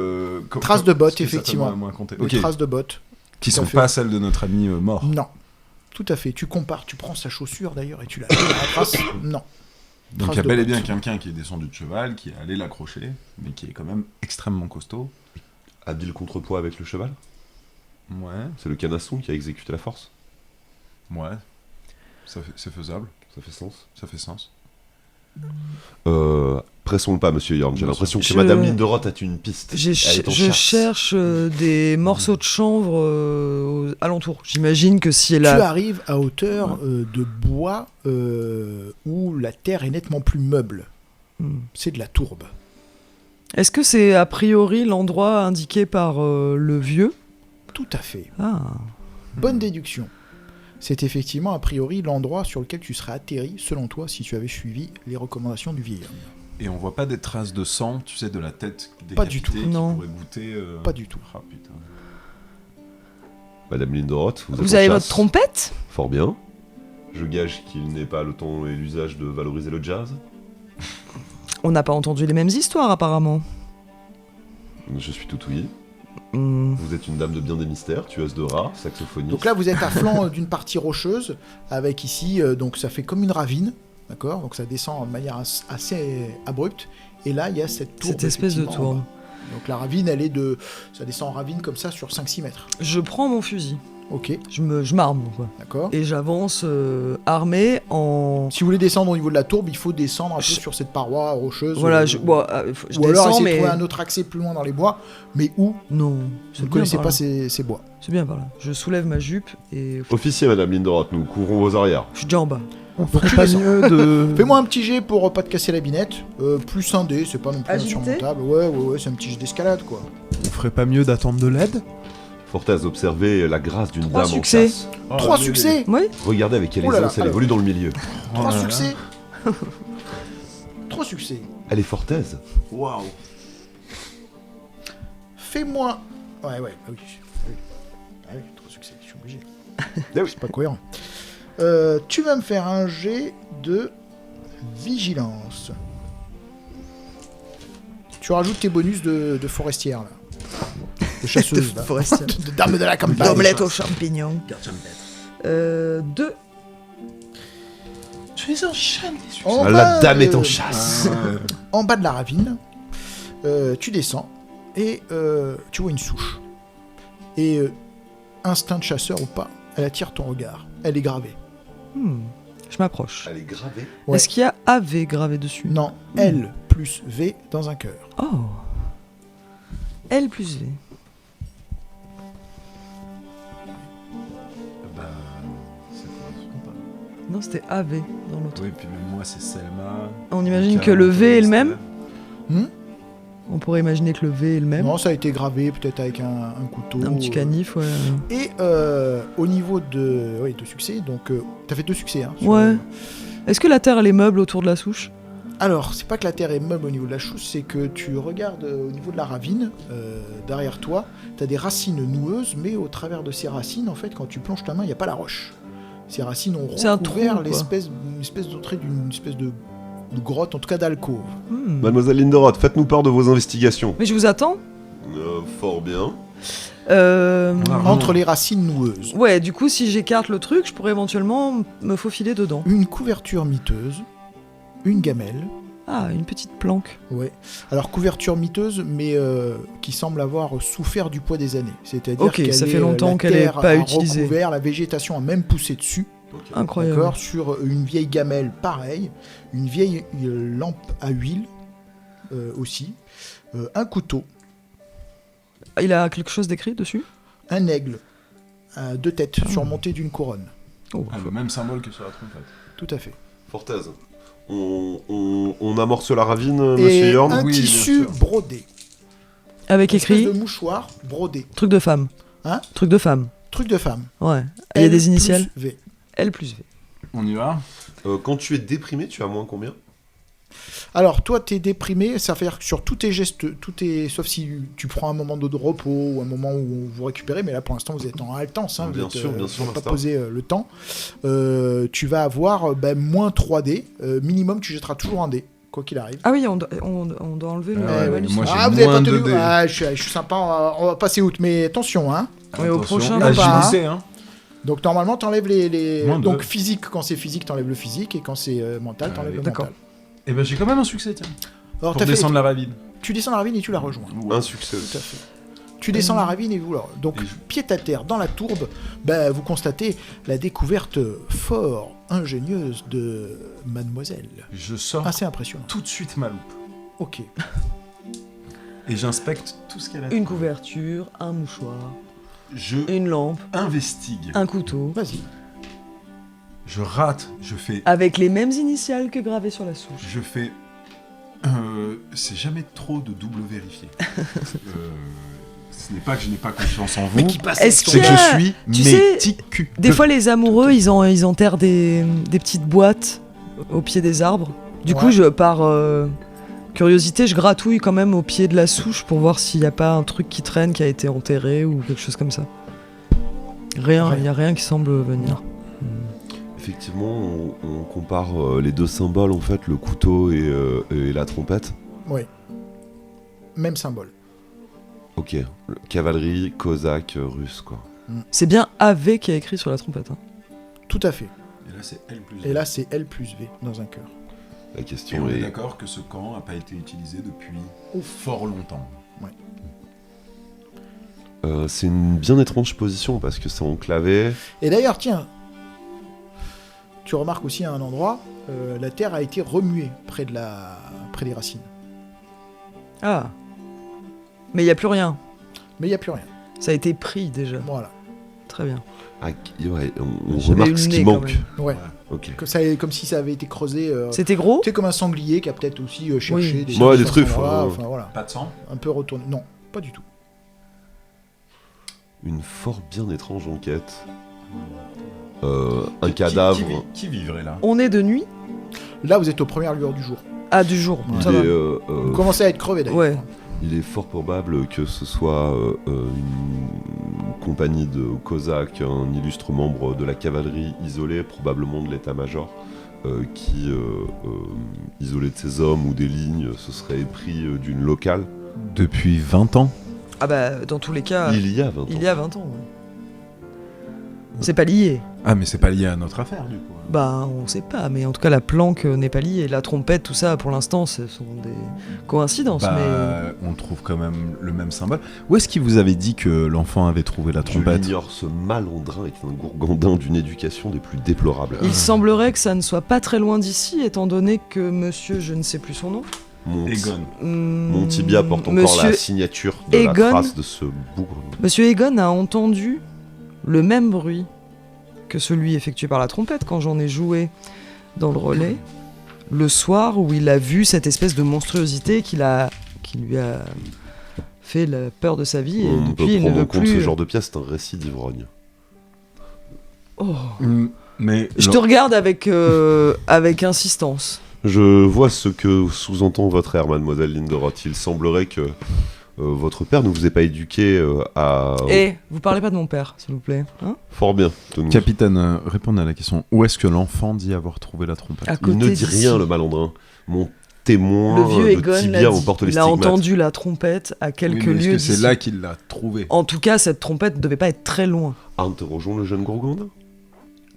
Traces de bottes, ce qui est effectivement. certainement à moins compter. Des Ok. traces de bottes. Qui tout à sont fait. pas celles de notre ami mort. Non. Tout à fait. Tu compares, tu prends sa chaussure d'ailleurs et tu la mets dans la trace. Non. Donc il y Traces a de bel et bottes. bien quelqu'un qui est descendu de cheval, qui est allé l'accrocher, mais qui est quand même extrêmement costaud. Habile contrepoids avec le cheval. Ouais, C'est le canasson qui a exécuté la force. ouais. C'est faisable, Ça fait sens. ça fait sens. Pressons le pas, monsieur Yorn. J'ai Bien l'impression que sûr. Madame Linderoth a une piste. Elle est en Je chasse. cherche des morceaux de chanvre aux alentours. J'imagine que si elle Tu a... arrives à hauteur de bois où la terre est nettement plus meuble. Hmm. C'est de la tourbe. Est-ce que c'est a priori l'endroit indiqué par le vieux? Tout à fait. Ah. Bonne déduction. C'est effectivement a priori l'endroit sur lequel tu serais atterri, selon toi, si tu avais suivi les recommandations du vieil homme. Et on voit pas des traces de sang, tu sais, de la tête décapitée Pas du tout. qui Non. pourrait goûter... Pas du tout. Ah putain. Madame Linderoth, vous êtes Vous en avez chasse. votre trompette? Fort bien. Je gage qu'il n'est pas le temps et l'usage de valoriser le jazz. On n'a pas entendu les mêmes histoires apparemment. Je suis tout ouïe. Hmm. Vous êtes une dame de bien des mystères, tueuse de rats, saxophoniste. Donc là, vous êtes à flanc d'une partie rocheuse, avec ici, donc ça fait comme une ravine, d'accord? Donc ça descend de manière assez abrupte, et là, il y a cette tourbe. Cette espèce de effectivement, en tourbe. bas. Donc la ravine, elle est de... Ça descend en ravine comme ça sur 5-6 mètres. Je prends mon fusil. Ok, Je m'arme, quoi. d'accord. Et j'avance armé en... Si vous voulez descendre au niveau de la tourbe, il faut descendre un peu sur cette paroi rocheuse. Voilà, je ou alors descends, essayer mais... de trouver un autre accès plus loin dans les bois, mais où? Non, Vous c'est ne bien connaissez par pas là. ces bois. C'est bien par là. Je soulève ma jupe et... Officier, Madame Linderoth, nous couvrons vos arrières. Je suis déjà en bas. Donc Ferait tu pas descends. mieux de... Fais-moi un petit jet pour pas te casser la binette. Plus un dé, c'est pas non plus Agilité insurmontable. Ouais, c'est un petit jet d'escalade quoi. On ferait pas mieux d'attendre de l'aide? Fortez, observez la grâce d'une 3 dame succès. en chasse. 3 succès. Oui. Regardez avec quelle Oh là là, aisance elle alors. évolue dans le milieu. 3 succès. 3 succès. Elle est fortaise. Waouh. Fais-moi. Ouais, ah oui. Ah oui, 3 succès, je suis obligé. Ah oui. C'est pas cohérent. Tu vas me faire un jet de vigilance. Tu rajoutes tes bonus de forestière là. De chasseuse là. forestière. De dame de la campagne. D'omelette aux champignons. 2. Tu es un chat, les succès. En La bas, dame est en chasse. En bas de la ravine, tu descends et tu vois une souche. Et instinct de chasseur ou pas, elle attire ton regard. Elle est gravée. Je m'approche. Elle est gravée. Ouais. Est-ce qu'il y a AV gravé dessus? Non, L plus V dans un cœur. Oh. L plus V. Bah, ça correspond pas. Non, c'était AV dans l'autre. Oui, puis même moi, c'est Selma. On imagine Mika, que le V est le Esther. même. Hmm On pourrait imaginer que le V est le même. Non, ça a été gravé peut-être avec un couteau. Un petit canif, ouais. Et au niveau de succès, donc t'as fait 2 succès. Hein, sur Ouais. le- Est-ce que la terre elle est meuble autour de la souche? Alors, c'est pas que la terre est meuble au niveau de la chousse, c'est que tu regardes au niveau de la ravine, derrière toi, t'as des racines noueuses, mais au travers de ces racines, en fait, quand tu plonges ta main, il n'y a pas la roche. Ces racines ont C'est un recouvert trou, quoi. une espèce d'entrée d'une espèce de grotte, en tout cas d'alcôve. Mademoiselle Linderoth, faites-nous part de vos investigations. Mais je vous attends. Fort bien. Entre les racines noueuses. Ouais, du coup, si j'écarte le truc, je pourrais éventuellement me faufiler dedans. Une couverture miteuse, une gamelle. Ah, une petite planque. Ouais. Alors couverture miteuse, mais qui semble avoir souffert du poids des années. C'est-à-dire Ok, qu'elle ça fait est, longtemps la qu'elle est terre pas a utilisée. recouvert, la végétation a même poussé dessus. Incroyable. D'accord, sur une vieille gamelle, pareil, une vieille lampe à huile aussi, un couteau, Il a quelque chose d'écrit dessus? un aigle à 2 têtes surmonté d'une couronne. Oh. Ah, le même symbole que sur la trompette. Tout à fait. Fortaise. On amorce la ravine, monsieur Et Yorn. un Oui, bien tissu sûr. brodé. Avec Une espèce écrit de mouchoir brodé. truc de femme. Hein? Truc de femme. Truc de femme. Ouais. Il y a L des initiales? plus V. L plus V. On y va? Quand tu es déprimé, tu as moins combien? Alors, toi, t'es déprimé, ça veut dire que sur tous tes gestes, sauf si tu prends un moment de repos ou un moment où vous récupérez, mais là, pour l'instant, vous êtes en haletance, hein, Bien sûr, vous n'avez pas Master. posé le temps. Tu vas avoir moins 3D. Minimum, tu jetteras toujours un dé, quoi qu'il arrive. Ah oui, on doit enlever le Ouais, malus. moi, j'ai vous avez moins pas tenu. 2 dés. Ah, je suis sympa, on va passer outre, mais attention, hein. Ouais, au Attention. prochain, Ah, pas, hein. JDC, hein. Donc normalement, t'enlèves les... Moins Donc deux. physique, quand c'est physique, t'enlèves le physique, et quand c'est mental, t'enlèves Allez, le d'accord. mental. Et ben j'ai quand même un succès, tiens. Alors, Pour t'as fait... descendre la ravine. Tu descends la ravine et tu la rejoins. Un succès. Tout à fait. Tu descends la ravine et vous... Donc, Et je- pied à terre, dans la tourbe, vous constatez la découverte fort ingénieuse de Mademoiselle. Je sors Assez impressionnant. tout de suite ma loupe. Ok. Et j'inspecte tout ce qu'elle a. Une couverture, un mouchoir, Je une lampe, investigue. un couteau, Vas-y. Je rate. Je fais. avec les mêmes initiales que gravées sur la souche. Je fais. C'est jamais trop de double vérifier. Ce n'est pas que je n'ai pas confiance en vous. passe Est-ce C'est qu'il que y a- je suis tu sais, méticuleux. Des fois, les amoureux, ils enterrent des petites boîtes au pied des arbres. Du coup, Ouais. par curiosité, je gratouille quand même au pied de la souche pour voir s'il n'y a pas un truc qui traîne, qui a été enterré ou quelque chose comme ça. Rien, il n'y a rien qui semble venir. Effectivement, on compare les deux symboles, en fait, le couteau et la trompette. Oui. Même symbole. Ok, cavalerie, cosaque, russe, quoi. C'est bien AV qui a écrit sur la trompette. Hein. Tout à fait. Et là, c'est L plus. Et là, c'est L plus V dans un cœur. La Et question on est est... d'accord que ce camp n'a pas été utilisé depuis fort longtemps. c'est une bien étrange position, parce que c'est enclavé. Et d'ailleurs, tiens, tu remarques aussi à un endroit, la terre a été remuée près des racines. Ah. Mais il n'y a plus rien. Mais il n'y a plus rien. Ça a été pris déjà. Voilà. Très bien. Ah, ouais, on J'avais remarque eu ce le qui nez, quand manque. même. Ouais. Ok. Comme si ça avait été creusé. C'était gros Tu sais, comme un sanglier qui a peut-être aussi cherché Oui. des, Ouais, choses des à cet truffes, endroit, ouais. Enfin voilà, Pas de sang. un peu retourné. Non, pas du tout. Une fort bien étrange enquête. Un cadavre. Qui vivrait là? On est de nuit. Là, vous êtes aux premières lueurs du jour. Ah, du jour. Ouais. Ça Il va. est, Vous commencez à être crevé d'ailleurs. Ouais. il est fort probable que ce soit une compagnie de cosaques, un illustre membre de la cavalerie isolé, probablement de l'état-major, qui, isolé de ses hommes ou des lignes, se serait épris d'une locale. Depuis 20 ans. Ah bah, dans tous les cas, Il y a 20 ans. il y a 20 ans. Ouais. C'est pas lié. Ah, mais c'est pas lié à notre affaire du coup. Bah, on sait pas, mais en tout cas, la planque n'est pas liée. La trompette, tout ça, pour l'instant, ce sont des coïncidences. Bah, on trouve quand même le même symbole. Où est-ce qu'il vous avait dit que l'enfant avait trouvé la Je trompette? l'ignore, ce malandrin est un gourgandin d'une éducation des plus déplorables. Il semblerait que ça ne soit pas très loin d'ici, étant donné que monsieur, je ne sais plus son nom. Egon. Mon tibia porte encore Monsieur la signature de Egon. la trace de ce bougre. Monsieur Egon a entendu le même bruit que celui effectué par la trompette quand j'en ai joué dans le relais, le soir où il a vu cette espèce de monstruosité qui lui a fait la peur de sa vie, et On peut depuis il ne prendre en veut compte plus... ce genre de pièce, c'est un récit d'ivrogne. Oh. Mais Je te regarde avec insistance. Je vois ce que sous-entend votre ère, mademoiselle Linderoth. Il semblerait que votre père ne vous ait pas éduqué à... Vous parlez pas de mon père, s'il vous plaît. Hein Fort bien. tenez. Capitaine, répondez à la question. Où est-ce que l'enfant dit avoir trouvé la trompette? À Il côté ne dit d'ici. rien, le malandrin. Mon témoin Le vieux de Egon tibia l'a en dit. porte les Il a stigmates. entendu la trompette à quelques Oui, mais est-ce lieues que c'est d'ici. là qu'il l'a trouvée? En tout cas, cette trompette ne devait pas être très loin. Interrogeons le jeune gourgandin.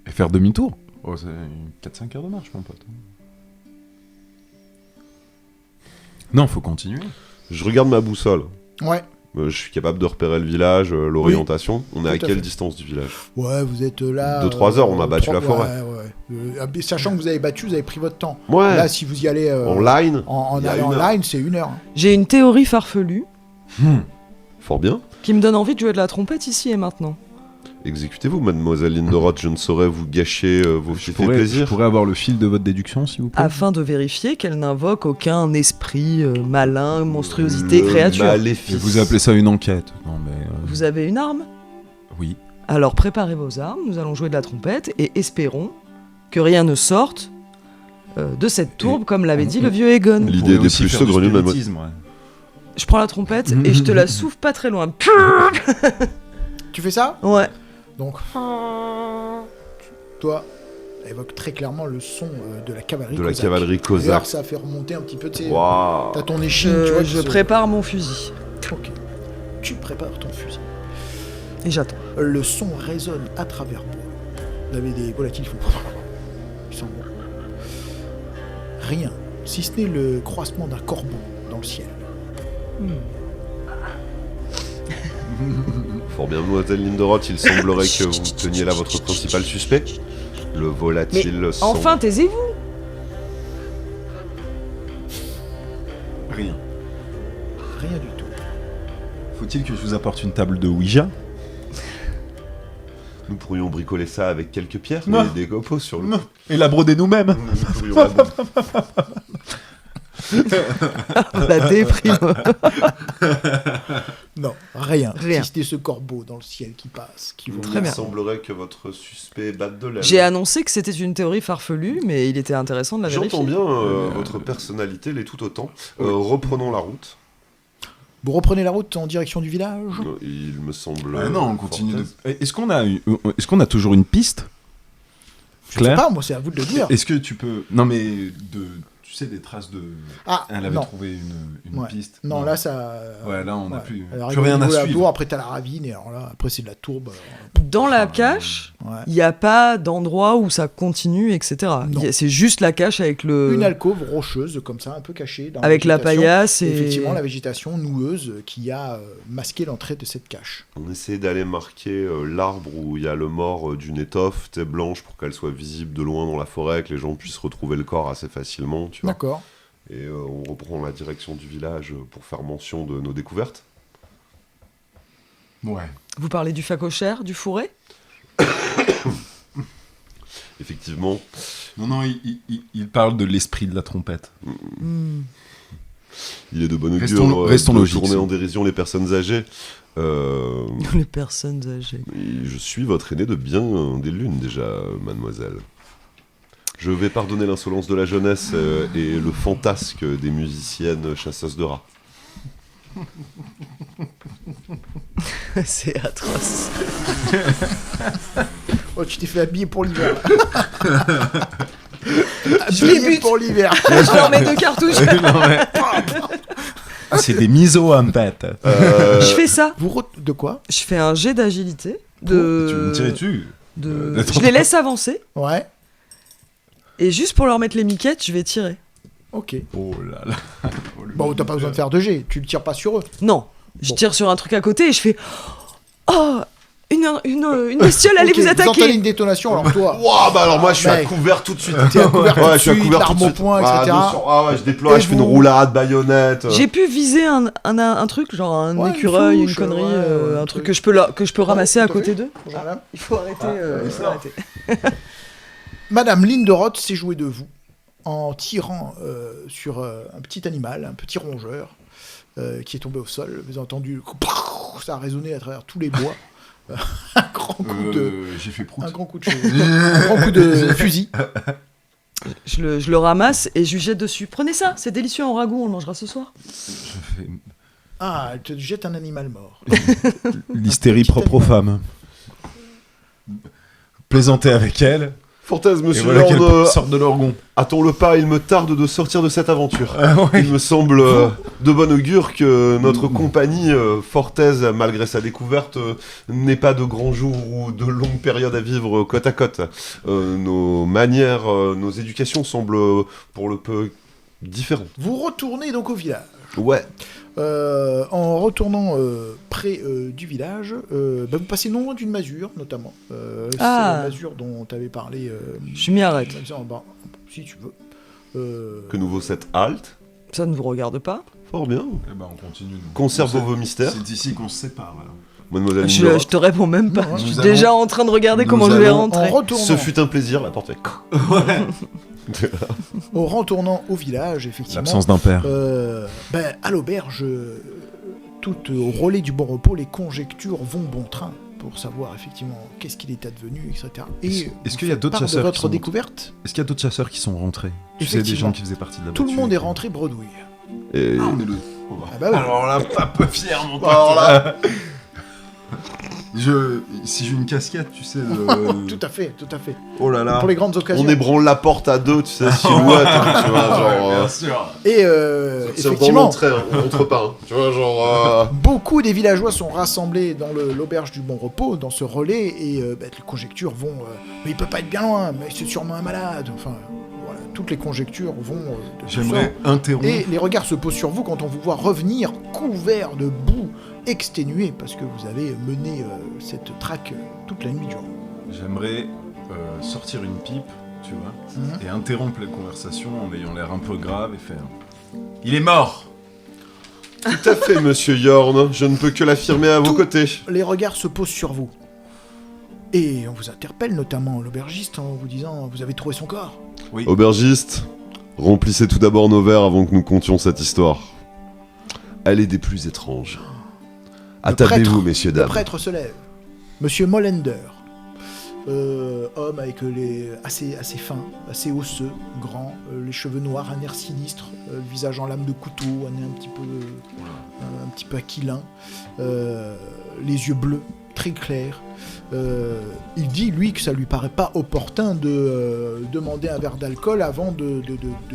Et faire demi-tour? Oh, c'est 4-5 heures de marche, mon pote. Non, faut continuer. Je regarde ma boussole. Ouais. Je suis capable de repérer le village, l'orientation. On est à Tout à quelle fait. distance du village? Ouais, vous êtes là. 2-3 heures, on a battu la forêt. Ouais. Sachant que vous avez battu, vous avez pris votre temps. Ouais, Là, si vous y allez en line, en il y a allant une en heure. line, c'est 1 heure. J'ai une théorie farfelue Fort bien. qui me donne envie de jouer de la trompette ici et maintenant. Exécutez-vous, mademoiselle Linderoth, je ne saurais vous gâcher vos Je fiefs et pourrais plaisirs. avoir le fil de votre déduction, s'il vous plaît? Afin de vérifier qu'elle n'invoque aucun esprit malin, monstruosité, Le créature. maléfice. Et vous appelez ça une enquête? Non, mais. Vous avez une arme? Oui. Alors préparez vos armes, nous allons jouer de la trompette et espérons que rien ne sorte de cette tourbe, comme l'avait dit le vieux Egon. L'idée On pourrait des aussi plus faire du saugrenus de spiritisme, ouais. Je prends la trompette et je te la souffle pas très loin. Tu fais ça? Ouais. Donc, toi, évoque très clairement le son de la cavalerie De la cosaque. cavalerie D'ailleurs, cosaque. ça fait remonter un petit peu, tu sais. Waouh. T'as ton échine, tu vois. Je prépare mon fusil Ok. Tu prépares ton fusil. et j'attends. Le son résonne à travers bois. Vous avez des volatiles qui font... Ils s'en vont. Rien, si ce n'est le croissement d'un corbeau dans le ciel. Fort bien, mademoiselle Linderoth, il semblerait que vous teniez là votre principal suspect. Le volatile sans... Enfin, taisez-vous. Rien. Rien du tout. Faut-il que je vous apporte une table de Ouija? Nous pourrions bricoler ça avec quelques pierres Non. et des copeaux sur le... Non. Et la broder nous-mêmes. Nous pourrions la- La déprime. Non, rien. Rien. Si ce n'est ce corbeau dans le ciel qui passe, qui vous Très bien. Il semblerait que votre suspect batte de l'aile. J'ai annoncé que c'était une théorie farfelue, mais il était intéressant de la vérifier. J'entends bien votre personnalité, l'est tout autant. Reprenons la route. Vous reprenez la route en direction du village? Il me semble... Ah non, on continue de... Fortez. Est-ce qu'on a toujours une piste? Je sais Claire? pas, moi c'est à vous de le dire. Est-ce que tu peux... Non mais tu sais, des traces de... Ah, Elle avait non. trouvé une Ouais. piste. Non, là ça... Ouais, là on n'a ouais. plus Alors, rien à au niveau de la suivre. tour, après t'as la ravine, et alors là, après c'est de la tourbe. Dans la cache, Ouais. il n'y a pas d'endroit où ça continue, etc. Non. C'est juste la cache avec le... Une alcôve rocheuse, comme ça, un peu cachée. Dans avec la végétation. paillasse Et et... effectivement, la végétation noueuse qui a masqué l'entrée de cette cache. On essaie d'aller marquer l'arbre où il y a le mort d'une étoffe, t'es blanche, pour qu'elle soit visible de loin dans la forêt, que les gens puissent retrouver le corps assez facilement, tu vois. D'accord. Et on reprend la direction du village pour faire mention de nos découvertes. Ouais. Vous parlez du phacochère, du fourré? Effectivement, Non, il parle de l'esprit de la trompette. il est de bonne Restons- augure restons de logiques. tourner en dérision les personnes âgées. Les personnes âgées. Je suis votre aîné de bien des lunes déjà, mademoiselle. Je vais pardonner l'insolence de la jeunesse et le fantasque des musiciennes chasseuses de rats. C'est atroce. Oh, tu t'es fait habiller pour l'hiver. Je les Habillé bute. pour l'hiver. Je leur mets 2 cartouches. Non, mais- Ah, c'est des misos en fait. Je fais ça. De quoi? Je fais un jet d'agilité. Tu veux me tirer dessus? Je les laisse avancer. Ouais. Et juste pour leur mettre les miquettes, je vais tirer. Ok. Oh là là. Oh, le Bon, t'as pas besoin de faire de jet. Tu le tires pas sur eux. Non. Je Bon. tire sur un truc à côté et je fais... Oh, une bestiole allait Ok, vous entendez attaquer. une détonation, alors toi. Ouah, bah alors moi je suis à Mec. couvert tout de suite. T'es à couvert tout Ouais, de je suis à suite, couvert tout l'arme de au suite. poing, Ah, etc. attention. Ah ouais, je déploie, Et je fais une vous- roulade, baïonnette. J'ai pu viser un truc, genre un Ouais, une écureuil, une souche, connerie, ouais, un un truc truc. que je peux ramasser Ouais, à tout à côté fait. d'eux. Bonjour, madame. Il faut arrêter. il faut arrêter. Madame Linderoth s'est jouée de vous en tirant sur un petit animal, un petit rongeur qui est tombé au sol. Vous avez entendu, ça a résonné à travers tous les bois. Un grand coup de, J'ai fait prout. un grand coup de un grand coup de fusil. Je le ramasse et je lui jette dessus. Prenez ça, c'est délicieux en ragoût, on le mangera ce soir. Je fais Ah, elle te jette un animal mort. l'hystérie Petit propre aux femmes. Plaisanter avec elle. Fortaise, Et monsieur voilà qu'elle Lorne, sort de l'orgon. attends le pas, il me tarde de sortir de cette aventure. Ouais. Il me semble de bon augure que notre compagnie, Fortaise, malgré sa découverte, n'ait pas de grands jours ou de longues périodes à vivre côte à côte. Nos manières, nos éducations semblent pour le peu différentes. Vous retournez donc au village. Ouais. En retournant près du village, vous passez non loin d'une masure, notamment. C'est la masure dont tu avais parlé. Je m'y arrête. Si tu veux. Que nous vaut cette halte. Ça ne vous regarde pas. Fort bien. Eh ben, on continue. nous. Conservons On vos sait- mystères. C'est d'ici qu'on se sépare. Alors. Mademoiselle Je Linderoth. te réponds même pas. Non, Je suis nous déjà allons- en train de regarder nous comment je vais allons- En rentrer. retournant, Ce fut un plaisir, la porte fait. en retournant au village, effectivement. L'absence d'un père. À l'auberge, tout au relais du bon repos, les conjectures vont bon train. pour savoir effectivement qu'est-ce qu'il est advenu, etc. Est-ce qu'il y a vous faites d'autres part chasseurs de qui votre sont- découverte. Est-ce qu'il y a d'autres chasseurs qui sont rentrés? Tu sais, des Effectivement. gens qui faisaient partie de la Tout le battue monde est et- rentré bredouille. Et Ah, on est le... Ah bah oui. Alors là, pas peu fier, mon pote. Alors là. Si j'ai une casquette, tu sais, de... Tout à fait, tout à fait. Oh là là. Pour les grandes occasions. on ébranle la porte à deux, tu sais, silhouette, tu vois, genre... Bien sûr. Et c'est dans effectivement, l'entrée, hein, on rentre pas, hein, tu vois, genre... beaucoup des villageois sont rassemblés dans l'auberge du Bon Repos, dans ce relais, et les conjectures vont... mais il peut pas être bien loin, mais c'est sûrement un malade. Enfin, voilà, toutes les conjectures vont de tout J'aimerais interrompre. Et les regards se posent sur vous quand on vous voit revenir couvert de boue, exténué, parce que vous avez mené cette traque toute la nuit durant. J'aimerais sortir une pipe, tu vois, Mhm. et interrompre la conversation en ayant l'air un peu grave et faire... Il est mort. Tout à fait, monsieur Yorn, je ne peux que l'affirmer à vos Tout- côtés. Les regards se posent sur vous. Et on vous interpelle, notamment l'aubergiste, en vous disant « Vous avez trouvé son corps ?» Oui. Aubergiste, remplissez tout d'abord nos verres avant que nous contions cette histoire. Elle est des plus étranges. Attablez-vous, prêtre- messieurs, Le dames. prêtre se lève. Monsieur Mollender, homme avec les assez fin, assez osseux, grand, les cheveux noirs, un air sinistre, le visage en lame de couteau, un nez un petit peu aquilin, les yeux bleus, très clairs. Il dit, lui, que ça lui paraît pas opportun de demander un verre d'alcool avant de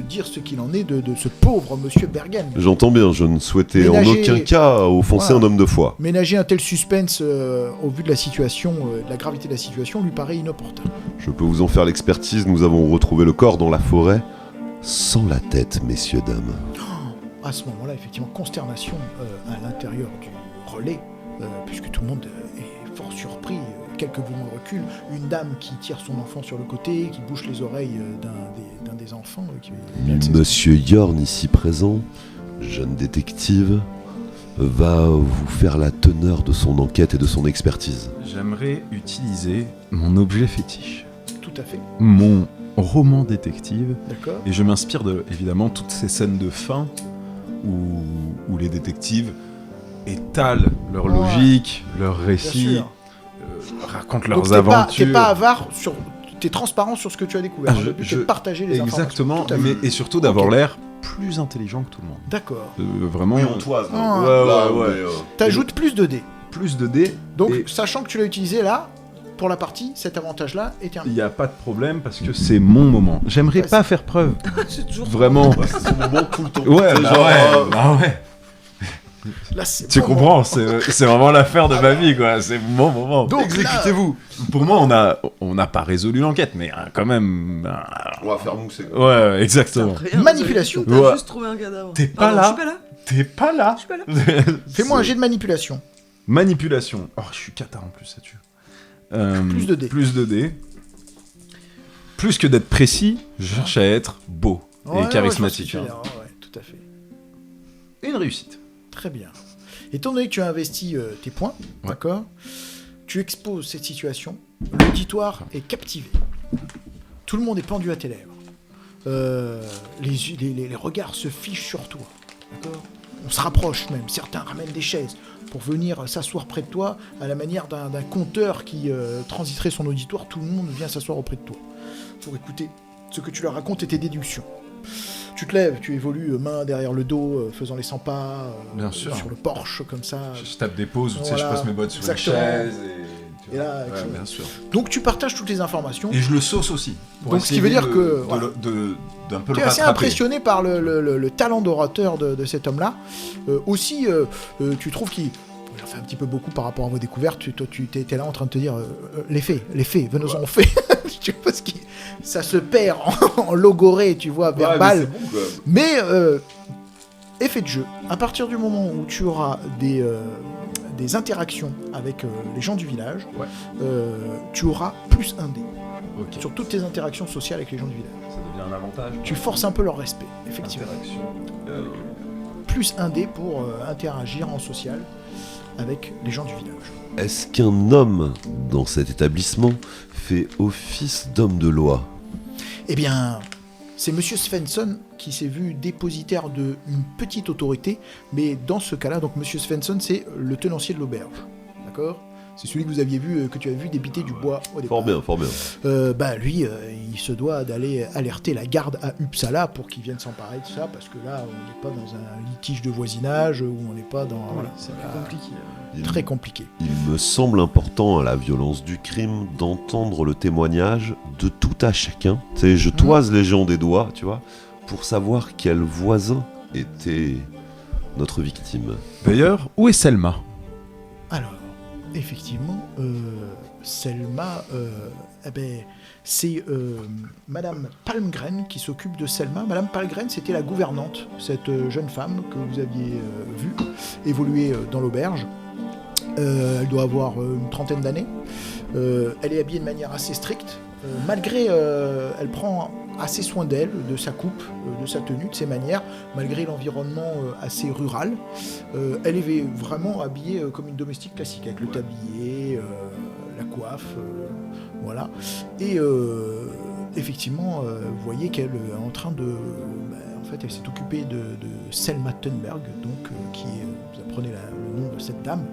dire ce qu'il en est de ce pauvre monsieur Bergen. J'entends bien, je ne souhaitais en Ménager- aucun cas offenser Voilà. un homme de foi. Ménager un tel suspense au vu de la situation, de la gravité de la situation, lui paraît inopportun. Je peux vous en faire l'expertise, nous avons retrouvé le corps dans la forêt, sans la tête, messieurs, dames. À ce moment-là, effectivement, consternation à l'intérieur du relais, puisque tout le monde est fort surpris. Quelques mouvements de recul, une dame qui tire son enfant sur le côté, qui bouche les oreilles d'un des enfants. Qui vient de ses- Monsieur Yorn, ici présent, jeune détective, va vous faire la teneur de son enquête et de son expertise. J'aimerais utiliser mon objet fétiche, Tout à fait, mon roman détective, d'accord. et je m'inspire de, évidemment, toutes ces scènes de fin où les détectives étalent leur Ouais. logique, leur Bien récit, sûr. racontent Donc leurs t'es pas aventures. avare t'es transparent sur ce que tu as découvert. Ah, Le but est de partager les Exactement, informations. Tout à fait. mais, et surtout d'avoir Ok. l'air plus intelligent que tout le monde. D'accord. Vraiment, toise. Ah. ouais. T'ajoutes plus de dés. plus de dés. Donc, Et- sachant que tu l'as utilisé là, pour la partie, cet avantage-là est il terminé. n'y a pas de problème parce que c'est mon moment. J'aimerais Ouais, pas faire preuve. C'est toujours Vraiment. C'est son moment tout le temps. Ouais, C'est bah genre, ouais, bah ouais. Là, c'est Tu bon comprends, c'est vraiment l'affaire de ma vie, quoi. C'est mon moment. Donc, exécutez-vous. Pour moi, on n'a pas résolu l'enquête, mais quand même. On va faire mousser. quoi. Ouais, exactement. Rien, Manipulation. désolé, T'as Ouais. juste trouvé un cadavre. T'es pas Pardon, là. Je suis pas là. T'es pas là. Je suis pas là. Fais-moi un jet de manipulation. Manipulation. Oh, je suis cata en plus là-dessus. Plus de dés. Plus de dés. Plus que d'être précis, je cherche à être beau Ouais, et charismatique. je vois ce que tu veux hein. dire. Ouais, tout à fait. Une réussite. Très bien. Étant donné que tu as investi tes points, Ouais. d'accord, tu exposes cette situation, l'auditoire est captivé. Tout le monde est pendu à tes lèvres. Les regards se fichent sur toi, d'accord. On se rapproche même, certains ramènent des chaises pour venir s'asseoir près de toi à la manière d'un conteur qui transiterait son auditoire. Tout le monde vient s'asseoir auprès de toi pour écouter ce que tu leur racontes et tes déductions. Tu te lèves, tu évolues main derrière le dos, faisant les 100 pas Bien sûr. sur le porche comme ça. Je tape des pauses où tu sais, je Voilà, passe mes bottes sur exactement. les chaises et. Et là, Ouais, tu- bien sûr. Donc tu partages toutes les informations. Et je le sauce aussi. pour Donc, ce qui essayer veut dire de- que, de voilà. le- de- d'un peu Tu le es assez rattraper. impressionné par le talent d'orateur de cet homme-là. Aussi, tu trouves qu'il en fait un petit peu beaucoup par rapport à vos découvertes. Toi, tu étais là en train de te dire les faits, venons-en aux faits. Tu vois, parce que ça se perd en logorée, tu vois, verbal. Mais effet de jeu, à partir du moment où tu auras des interactions avec les gens du village, Ouais. tu auras plus un dé Ok. sur toutes tes interactions sociales avec les gens du village. Ça devient un avantage. Tu forces un peu leur respect, effectivement. Interaction. Plus un dé pour interagir en social avec les gens du village. Est-ce qu'un homme dans cet établissement fait office d'homme de loi? Eh bien, c'est Monsieur Svensson qui s'est vu dépositaire d'une petite autorité, mais dans ce cas-là, donc Monsieur Svensson, c'est le tenancier de l'auberge. D'accord ? C'est celui que vous aviez vu, que tu as vu débiter du bois au départ. Fort bien. Lui, il se doit d'aller alerter la garde à Uppsala pour qu'ils viennent s'emparer de ça, parce que là, on n'est pas dans un litige de voisinage, ou on n'est pas dans... Voilà, c'est compliqué. Très compliqué. Il me semble important à la violence du crime d'entendre le témoignage de tout à chacun. Tu sais, je toise les gens des doigts, tu vois, pour savoir quel voisin était notre victime. D'ailleurs, où est Selma ? Alors, effectivement, Selma, c'est Madame Palmgren qui s'occupe de Selma. Madame Palmgren, c'était la gouvernante, cette jeune femme que vous aviez vue évoluer dans l'auberge. Elle doit avoir une trentaine d'années. Elle est habillée de manière assez stricte. Malgré, elle prend assez soin d'elle, de sa coupe, de sa tenue, de ses manières, malgré l'environnement assez rural. Elle est vraiment habillée comme une domestique classique, avec le tablier, la coiffe, voilà. Et effectivement, vous voyez qu'elle est en train de... en fait, elle s'est occupée de Selma Thunberg, donc, qui est, vous apprenez le nom de cette dame,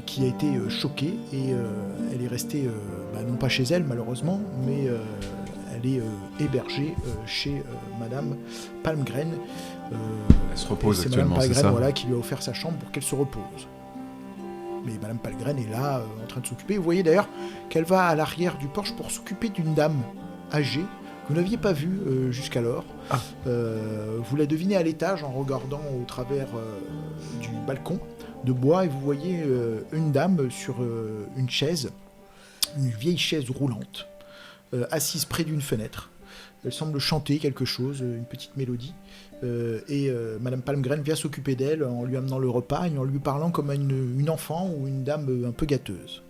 qui a été choquée, et elle est restée, non pas chez elle malheureusement, mais elle est hébergée chez Madame Palmgren. Elle se repose actuellement, Madame c'est Palmgren, ça voilà, qui lui a offert sa chambre pour qu'elle se repose. Mais Madame Palmgren est là, en train de s'occuper. Vous voyez d'ailleurs qu'elle va à l'arrière du porche pour s'occuper d'une dame âgée que vous n'aviez pas vue jusqu'alors. Vous la devinez à l'étage en regardant au travers du balcon de bois, et vous voyez une dame sur une chaise, une vieille chaise roulante, assise près d'une fenêtre. Elle semble chanter quelque chose, une petite mélodie, et Madame Palmgren vient s'occuper d'elle en lui amenant le repas et en lui parlant comme à une enfant ou une dame un peu gâteuse.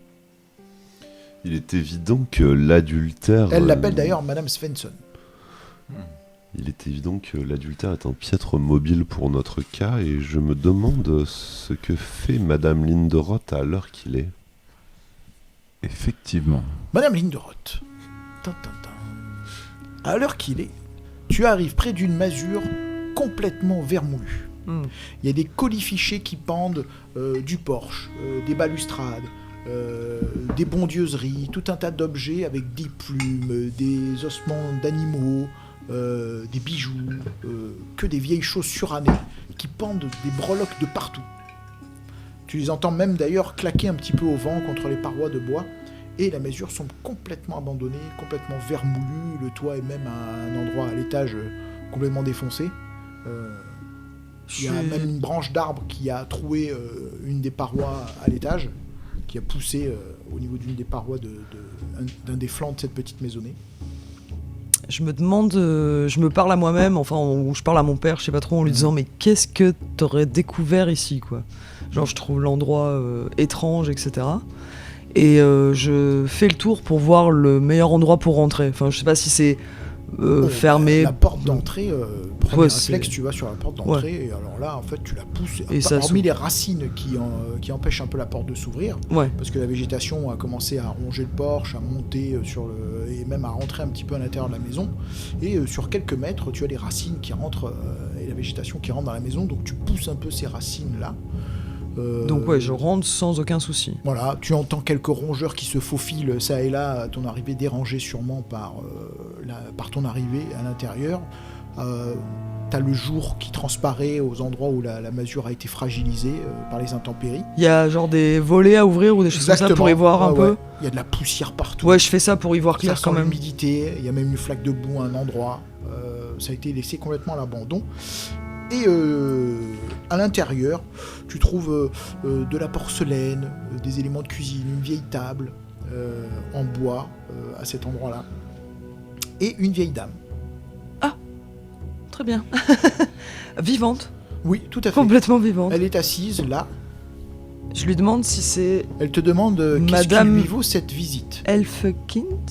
Il est évident que l'adultère... Elle l'appelle d'ailleurs Madame Svensson. Il est évident que l'adultère est un piètre mobile pour notre cas, et je me demande ce que fait Madame Linderoth à l'heure qu'il est. Effectivement. Madame Linderoth, à l'heure qu'il est, tu arrives près d'une masure complètement vermoulue. Il y a des colifichets qui pendent du porche, des balustrades, des bondieuseries, tout un tas d'objets avec des plumes, des ossements d'animaux, des bijoux, que des vieilles choses surannées qui pendent des breloques de partout. Tu les entends même d'ailleurs claquer un petit peu au vent contre les parois de bois, et la masure semble complètement abandonnée, complètement vermoulue. Le toit est même à un endroit à l'étage complètement défoncé. Il y a même une branche d'arbre qui a troué une des parois à l'étage, qui a poussé au niveau d'une des parois d'un des flancs de cette petite maisonnée. Je me demande, je me parle à moi-même, ou je parle à mon père, je sais pas trop, en lui disant mais qu'est-ce que t'aurais découvert ici, quoi. Genre je trouve l'endroit étrange, etc. Et je fais le tour pour voir le meilleur endroit pour rentrer. Enfin, je sais pas si c'est fermé. La porte d'entrée, premier Ouais, réflexe, tu vas sur la porte d'entrée, et alors là, en fait, tu la pousses. Et ça hormis les racines qui empêchent un peu la porte de s'ouvrir, Ouais. parce que la végétation a commencé à ronger le porche, à monter et même à rentrer un petit peu à l'intérieur de la maison. Et sur quelques mètres, tu as les racines qui rentrent et la végétation qui rentre dans la maison, donc tu pousses un peu ces racines-là. Donc ouais, je rentre sans aucun souci. Voilà, tu entends quelques rongeurs qui se faufilent ça et là, à ton arrivée, dérangée sûrement par ton arrivée à l'intérieur. T'as le jour qui transparaît aux endroits où la masure a été fragilisée par les intempéries. Il y a genre des volets à ouvrir ou des choses comme ça pour y voir un peu. Il y a de la poussière partout. Ouais, je fais ça pour y voir clair Ça quand sent même. l'humidité, il y a même une flaque de boue à un endroit. Ça a été laissé complètement à l'abandon. Et à l'intérieur, tu trouves de la porcelaine, des éléments de cuisine, une vieille table en bois à cet endroit-là, et une vieille dame. Très bien. Vivante. Oui, tout à fait. Complètement vivante. Elle est assise là. Je lui demande si c'est Elle te demande qu'est-ce qui Madame lui vaut cette visite. Elfekind.